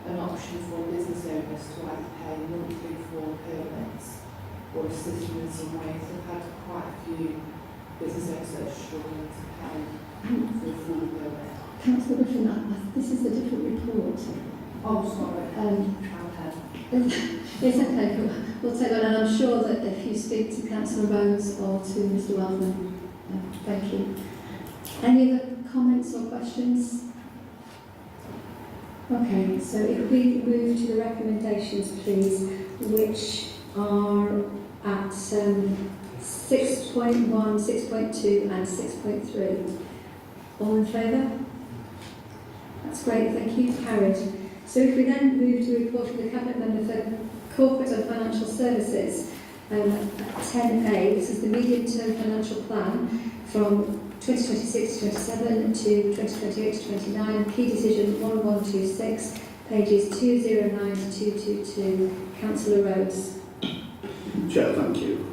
an option for business owners to either pay monthly for permits or assist them in some ways? I've had quite a few business owners that are struggling to pay for a full permit. Councillor Griffin, this is a different report. Oh, sorry. It's okay, we'll take on, and I'm sure that if you speak to Councillor Rose or to Mr Wellman, thank you. Any other comments or questions? Okay, so if we move to the recommendations, please, which are at 6.1, 6.2 and 6.3. All in favour? That's great, thank you. Carried. So if we then move to the report of the Cabinet Member for Corporate and Financial Services, 10A, this is the medium-term financial plan from 2026-27 to 2028-29, key decision 1126, pages 209 to 222. Councillor Rhodes. Chair, thank you.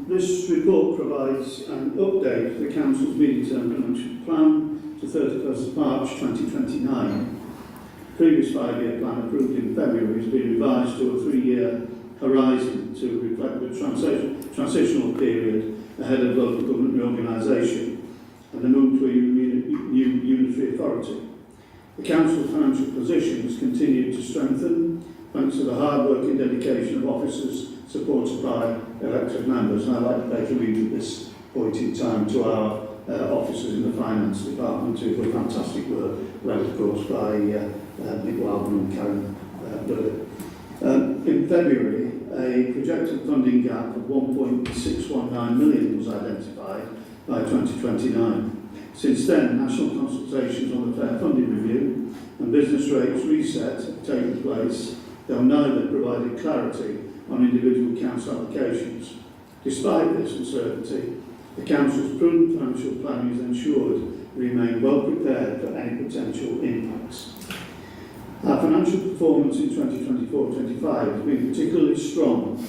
This report provides an update to the Council's medium-term financial plan to 31st of March 2029. Previous 5-year plan approved in February has been revised to a 3-year horizon to reflect the transitional period ahead of local government reorganisation and the move to a new unitary authority. The Council's financial position has continued to strengthen thanks to the hard work and dedication of officers supported by elected members, and I'd like to pay tribute at this point in time to our officers in the Finance Department who do fantastic work, led of course by Nick Wildman and Karen Burdick. In February, a projected funding gap of 1.619 million was identified by 2029. Since then, national consultations on the Fair Funding Review and business rates reset have taken place, though neither provided clarity on individual council allocations. Despite this uncertainty, the Council's prudent financial planning has ensured we remain well prepared for any potential impacts. Our financial performance in 2024-25 has been particularly strong.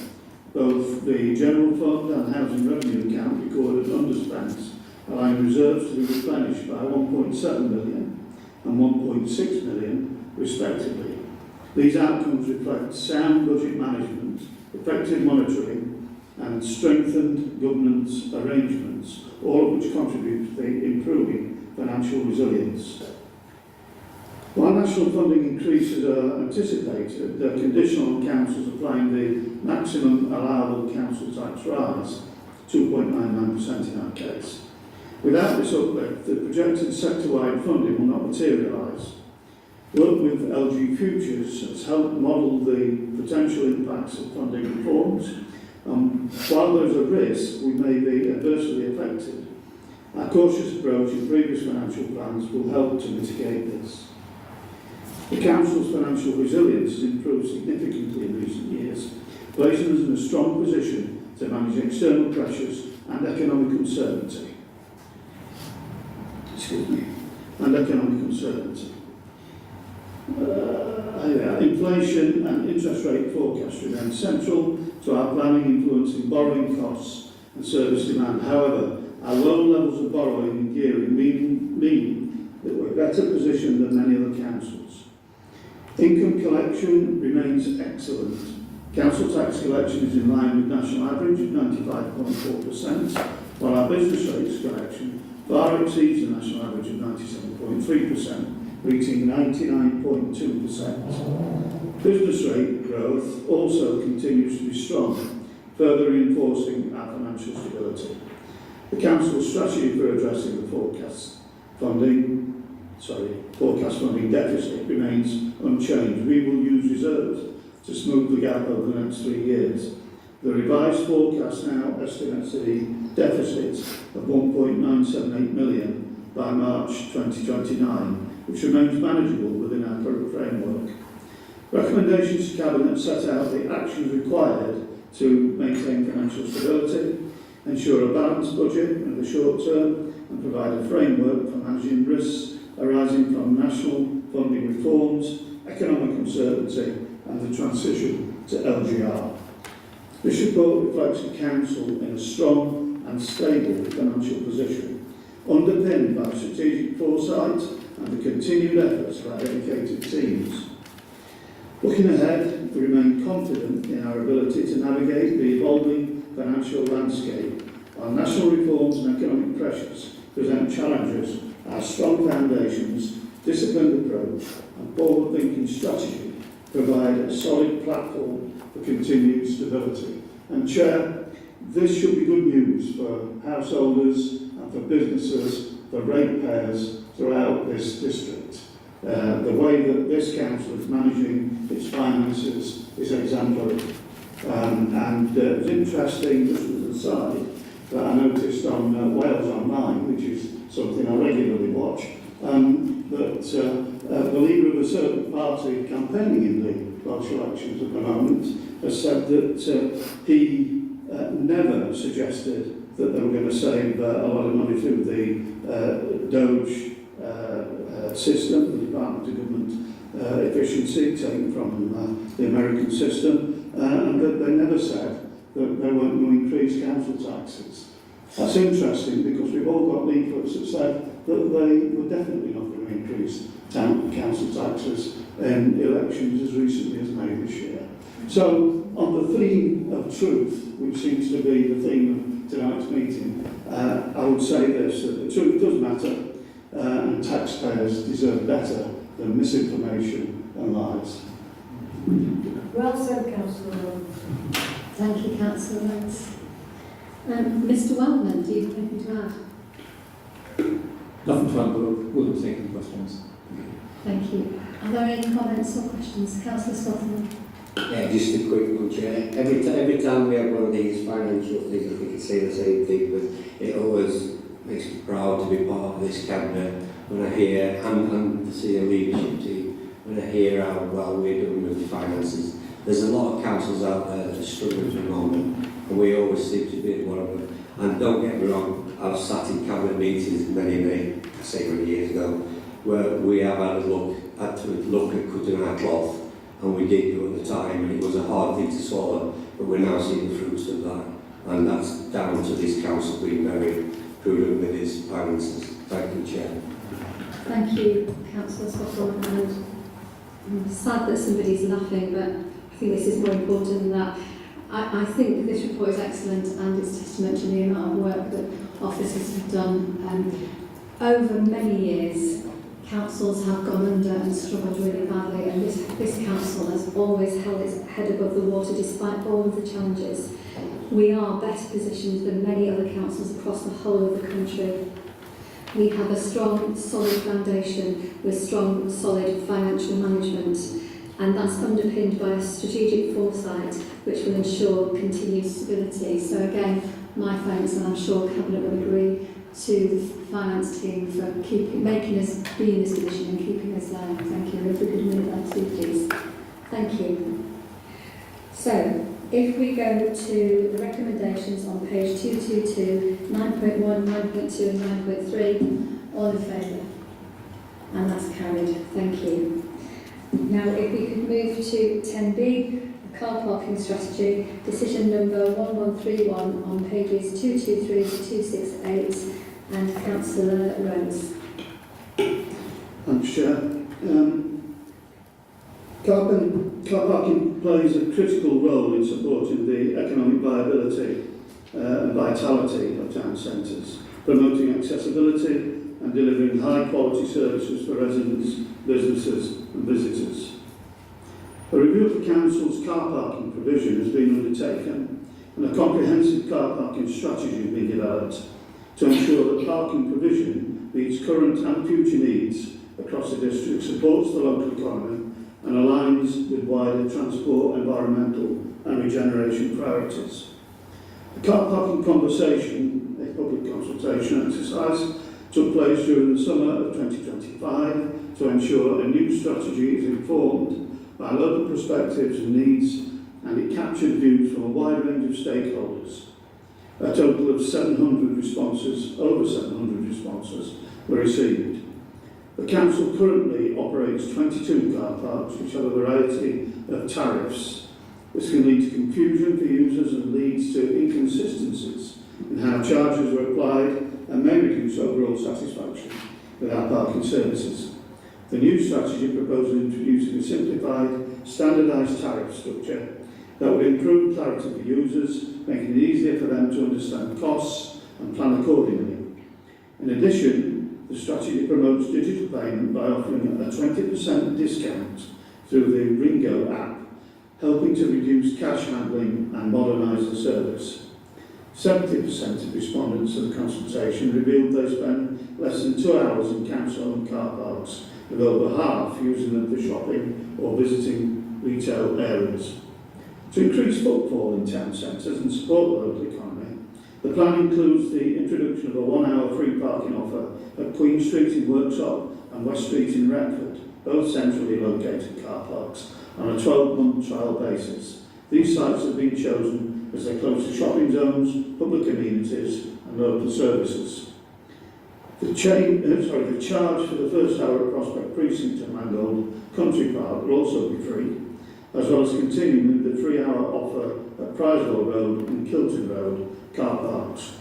Both the General Fund and Housing Revenue Account recorded underspends, allowing reserves to be replenished by 1.7 million and 1.6 million respectively. These outcomes reflect sound budget management, effective monitoring and strengthened governance arrangements, all of which contribute to the improving financial resilience. While national funding increases are anticipated, they're conditional on councils applying the maximum allowable council tax rise, 2.99% in our case. Without this uplift, the projected sector-wide funding will not materialise. Work with LG Futures has helped model the potential impacts of funding reforms. While there's a risk we may be adversely affected, our cautious approach in previous financial plans will help to mitigate this. The Council's financial resilience has improved significantly in recent years, placing us in a strong position to manage external pressures and economic uncertainty. Inflation and interest rate forecasts remain central to our planning, influencing borrowing costs and service demand. However, our low levels of borrowing and gearing mean that we're better positioned than many other councils. Income collection remains excellent. Council tax collection is in line with national average of 95.4%, while our business rates collection far exceeds the national average of 97.3%, reaching 99.2%. Business rate growth also continues to be strong, further reinforcing our financial stability. The Council's strategy for addressing the forecast funding deficit remains unchanged. We will use reserves to smooth the gap over the next 3 years. The revised forecast now estimates the deficit of 1.978 million by March 2029, which remains manageable within our current framework. Recommendations to Cabinet set out the actions required to maintain financial stability, ensure a balanced budget in the short term, and provide a framework for managing risks arising from national funding reforms, economic uncertainty, and the transition to LGR. This report reflects the Council in a strong and stable financial position, underpinned by strategic foresight and the continued efforts of our dedicated teams. Looking ahead, we remain confident in our ability to navigate the evolving financial landscape. While national reforms and economic pressures present challenges, our strong foundations, disciplined approach and forward-thinking strategy provide a solid platform for continued stability. And Chair, this should be good news for householders and for businesses, for ratepayers throughout this district. The way that this council is managing its finances is exemplary. And it was interesting, just as an aside, that I noticed on Wales Online, which is something I regularly watch, that the leader of a certain party campaigning in the Welsh elections at the moment has said that he never suggested that they were going to save a lot of money through the Doge system, the Department of Government Efficiency, taken from the American system, and that they never said that they weren't going to increase council taxes. That's interesting because we've all got leaflets that said that they were definitely not going to increase council taxes in elections as recently as May this year. So, on the theme of truth, which seems to be the theme of tonight's meeting, I would say this, that the truth does matter, and taxpayers deserve better than misinformation and lies. Well said, Councillor. Thank you, Councillor Rhodes. Mr. Wellman, do you have anything to add? Nothing to add, but we'll take any questions. Thank you. Are there any comments or questions? Councillor Sutherland? Yeah, just a quick one, Chair. Every time we have one of these financial things, I think I say the same thing, but it always makes me proud to be part of this cabinet when I hear, and the senior leadership team, when I hear how well we're doing with the finances. There's a lot of councils out there that are struggling at the moment, and we always seem to be one of them. And don't get me wrong, I've sat in cabinet meetings many years ago, where we have had to look at cutting our cloth, and we did do at the time, and it was a hard thing to swallow, but we're now seeing the fruits of that, and that's down to this council being very prudent with its finances. Thank you, Chair. Thank you, Councillor Scotland. And I'm sad that somebody's laughing, but I think this is more important than that. I think this report is excellent, and it's testament to the amount of work that officers have done. Over many years, councils have gone under and struggled really badly, and this council has always held its head above the water despite all of the challenges. We are better positioned than many other councils across the whole of the country. We have a strong, solid foundation with strong, solid financial management, and that's underpinned by a strategic foresight which will ensure continued stability. So again, my thanks, and I'm sure Cabinet will agree, to the finance team for making us be in this position and keeping us there. Thank you. If we could move that too, please. Thank you. So, if we go to the recommendations on page 222, 9.1, 9.2 and 9.3, all in favour? And that's carried. Thank you. Now, if we could move to 10B, the car parking strategy, decision number 1131 on pages 223 to 268, and Councillor Rose. Thanks, Chair. Car parking plays a critical role in supporting the economic viability and vitality of town centres, promoting accessibility and delivering high quality services for residents, businesses and visitors. A review of the Council's car parking provision has been undertaken, and a comprehensive car parking strategy has been developed to ensure that parking provision meets current and future needs across the district, supports the local economy and aligns with wider transport, environmental and regeneration priorities. The car parking conversation, a public consultation exercise, took place during the summer of 2025 to ensure a new strategy is informed by local perspectives and needs, and it captured views from a wide range of stakeholders. A total of 700 responses, over 700 responses, were received. The Council currently operates 22 car parks which have a variety of tariffs. This can lead to confusion for users and leads to inconsistencies in how charges are applied and may reduce overall satisfaction with our parking services. The new strategy proposes introducing a simplified, standardised tariff structure that would improve clarity for users, making it easier for them to understand costs and plan accordingly. In addition, the strategy promotes digital payment by offering a 20% discount through the Ringo app, helping to reduce cash handling and modernise the service. 70% of respondents to the consultation revealed they spend less than 2 hours in council-owned car parks, with over half using them for shopping or visiting retail areas. To increase footfall in town centres and support the local economy, the plan includes the introduction of a 1 hour free parking offer at Queen Street in Worksop and West Street in Retford, both centrally located car parks, on a 12-month trial basis. These sites have been chosen as they're close to shopping zones, public amenities and local services. The charge for the first hour at Prospect Precinct and Mangold Country Park will also be free, as well as continuing with the 3 hour offer at Prizewell Road and Kilton Road car parks.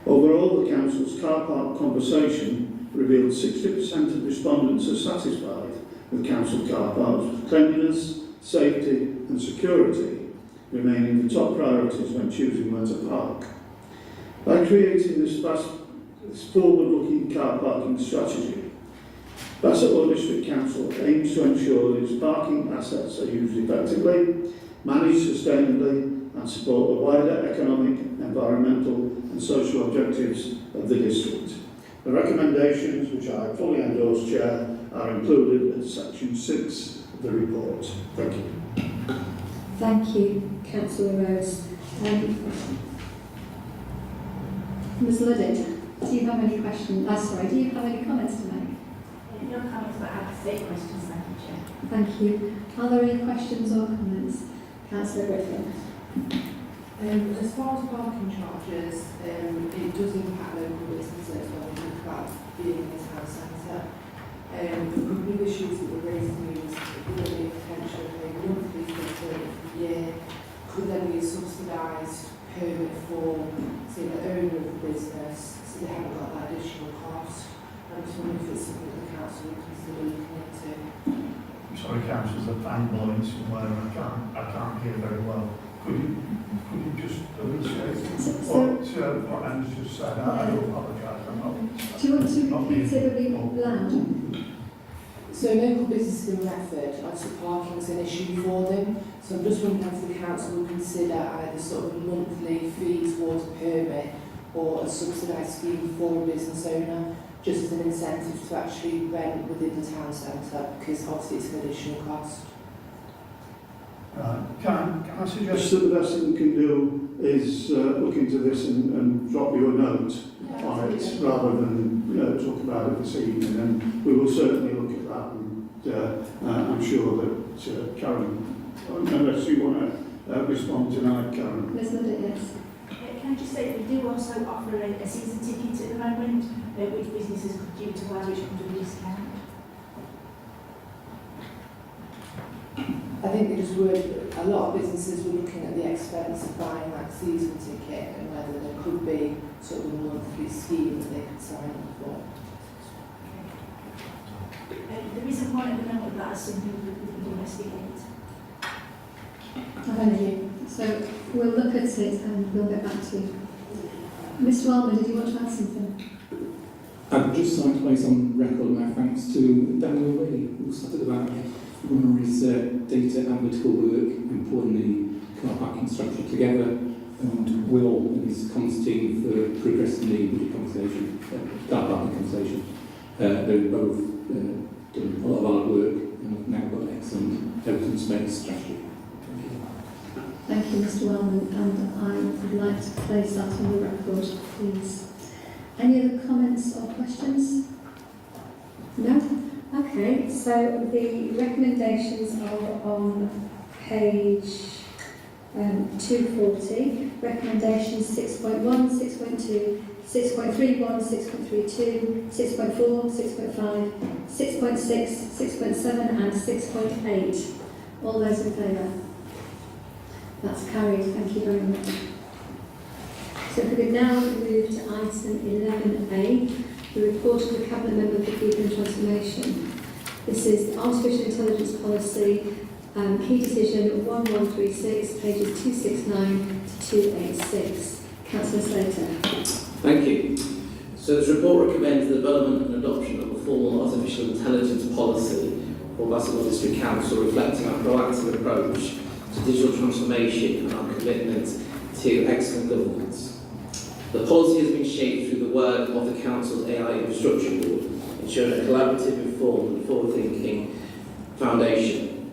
Overall, the Council's car park conversation revealed 60% of respondents are satisfied with Council car parks, with cleanliness, safety and security remaining the top priorities when choosing where to park. By creating this forward-looking car parking strategy, Bassetlaw District Council aims to ensure that its parking assets are used effectively, managed sustainably and support the wider economic, environmental and social objectives of the district. The recommendations, which I fully endorse, Chair, are included in section 6 of the report. Thank you. Thank you, Councillor Rose. Ms Luddit. Do you have any questions? Sorry, do you have any comments to make? No comments, but I have 3 questions, thank you, Chair. Thank you. Are there any questions or comments? Councillor Griffin. As far as parking charges, it does impact local businesses when we think about being in a town centre. A couple of issues that were raised to me was would there be a potential of paying monthly for a certain year? Could there be a subsidised permit for, say, the owner of the business, so they haven't got that additional cost? I'm just wondering if it's something that the council would consider looking into. Sorry, councillors, the fan blowing somewhere and I can't hear very well. Could you just illustrate what Anne's just said? I do apologise. Do you want to repeat it a bit loud? So local businesses in Retford, obviously parking is an issue for them. So I'm just wondering if the council will consider either sort of monthly fee towards a permit or a subsidised scheme for a business owner, just as an incentive to actually rent within the town centre, because obviously it's an additional cost. Can I suggest So the best thing we can do is look into this and drop you a note on it rather than talk about it this evening, and we will certainly look at that, and I'm sure that Karen, unless you want to respond tonight, Karen. Ms. Muddick, yes. Can I just say that we do also offer a season ticket at the moment, which businesses could utilise, which comes with a discount. I think they just were, a lot of businesses were looking at the expense of buying that season ticket and whether there could be sort of a monthly scheme that they could sign up for. There is a point at the moment that is something we could investigate. Thank you. So we'll look at it and we'll get back to you. Mr. Wellman, did you want to add something? I'd just like to place on record my thanks to Daniel Lee, who started about one of his data analytical work and pulling the car parking structure together, and Will and his comms team for progressing the budget conversation, car parking conversation. They've both done a lot of hard work and have now got an excellent open space strategy. Thank you, Mr. Wellman, and I would like to place that on the record, please. Any other comments or questions? No? Okay, so the recommendations are on page 240. Recommendations 6.1, 6.2, 6.31, 6.32, 6.4, 6.5, 6.6, 6.7 and 6.8. All those in favour? That's carried. Thank you very much. So if we could now move to item 11A, the report of the Cabinet Member for People and Transformation. This is the Artificial Intelligence Policy, key decision 1136, pages 269 to 286. Councillor Slater. Thank you. So this report recommends the development and adoption of a formal artificial intelligence policy for Bassetlaw District Council, reflecting our proactive approach to digital transformation and our commitment to excellent governance. The policy has been shaped through the work of the Council's AI Infrastructure Board, ensuring a collaborative, informed and forward-thinking foundation.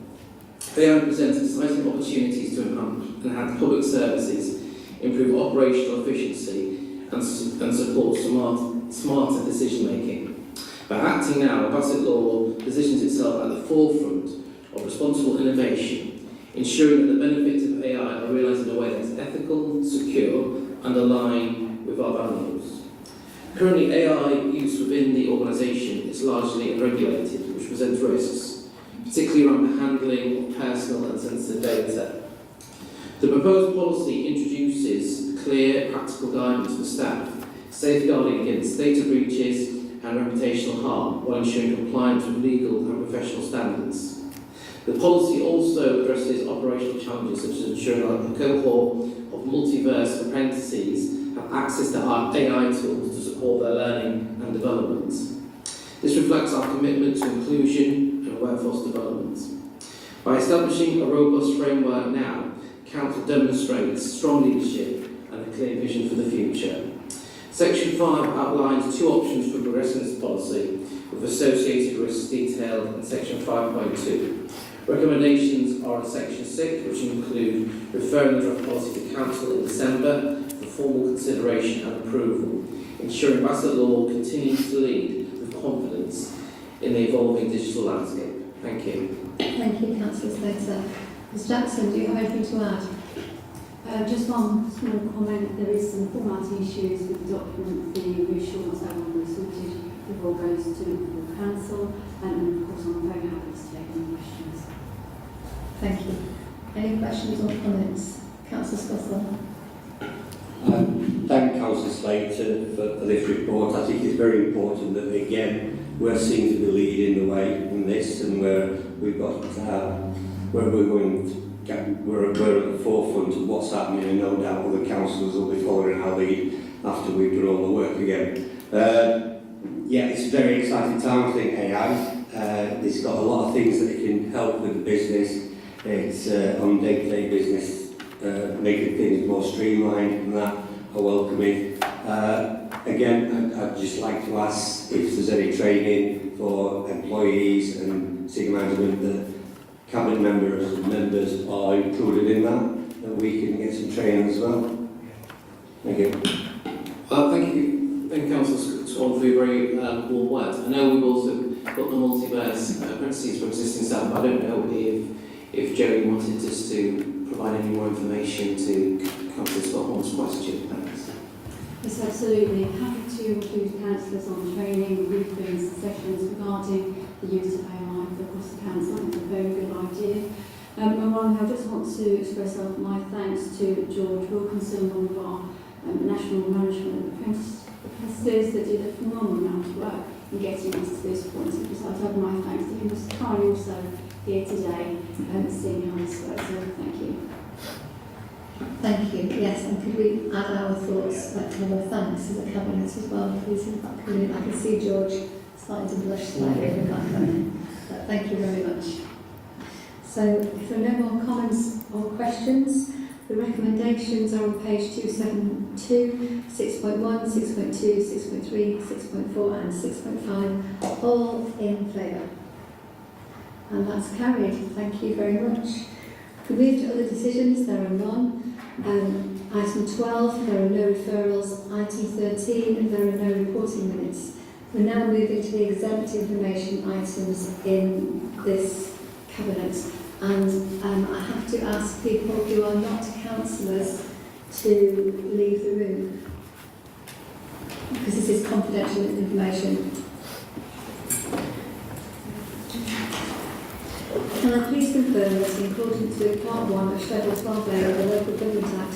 AI presents exciting opportunities to enhance public services, improve operational efficiency and support smarter decision-making. By acting now, Bassetlaw positions itself at the forefront of responsible innovation, ensuring that the benefits of AI are realised in a way that is ethical, secure and aligned with our values. Currently, AI use within the organisation is largely unregulated, which presents risks, particularly around the handling of personal and sensitive data. The proposed policy introduces clear, practical guidance for staff, safeguarding against data breaches and reputational harm, while ensuring compliance with legal and professional standards. The policy also addresses operational challenges, such as ensuring that a cohort of multiverse apprentices have access to our AI tools to support their learning and development. This reflects our commitment to inclusion and workforce development. By establishing a robust framework now, Council demonstrates strong leadership and a clear vision for the future. Section 5 outlines 2 options for progressing this policy, with associated risks detailed in Section 5.2. Recommendations are in Section 6, which include referring the draft policy to Council in December for formal consideration and approval, ensuring Bassetlaw continues to lead with confidence in the evolving digital landscape. Thank you. Thank you, Councillor Slater. Ms Jackson, do you have anything to add? Just one small comment. There is some formatting issues with the document. The reassurance that will be sorted before it goes to the council, and of course I'm very happy to take any questions. Thank you. Any questions or comments? Councillor Scotland. Thank Councillor Slater for this report. I think it's very important that again we're seen to be leading the way in this, and where we've got where we're going to we're at the forefront of what's happening, and no doubt other councillors will be following our lead after we've done all the work again. Yeah, it's a very exciting time, I think, AI. It's got a lot of things that it can help with the business. It's on day-to-day business, making things more streamlined, and that I welcome it. Again, I'd just like to ask if there's any training for employees and senior management that cabinet members are included in that we can get some training as well. Thank you. Thank you, Councillor Swan, for your very warm words. I know we've also got the multiverse apprentices for existing staff, but I don't know if Jerry wanted us to provide any more information to Councillor Scott's question. Thanks. Yes, absolutely. Happy to include councillors on training, briefings, sessions regarding the use of AI across the council. I think it's a very good idea. And one, I just want to express my thanks to George Wilkinson, one of our national management apprentices that did a phenomenal amount of work in getting us to this point. So just I'd have my thanks to him. Mr. Kyle also here today seeing how this works. So thank you. Thank you. Yes, and could we add our thoughts, our thanks as a cabinet as well, please? If that could be, I can see George starting to blush slightly with that comment. But thank you very much. So, if there are no more comments or questions, the recommendations are on page 272, 6.1, 6.2, 6.3, 6.4 and 6.5, all in favour. And that's carried. Thank you very much. We move to other decisions, there are none. Item 12, there are no referrals. Item 13, there are no reporting minutes. We're now moving to the exempt information items in this cabinet. And I have to ask people who are not councillors to leave the room, because this is confidential information. Can I please confirm that in accordance with Part 1 of Schedule 12A of the Local Government Act,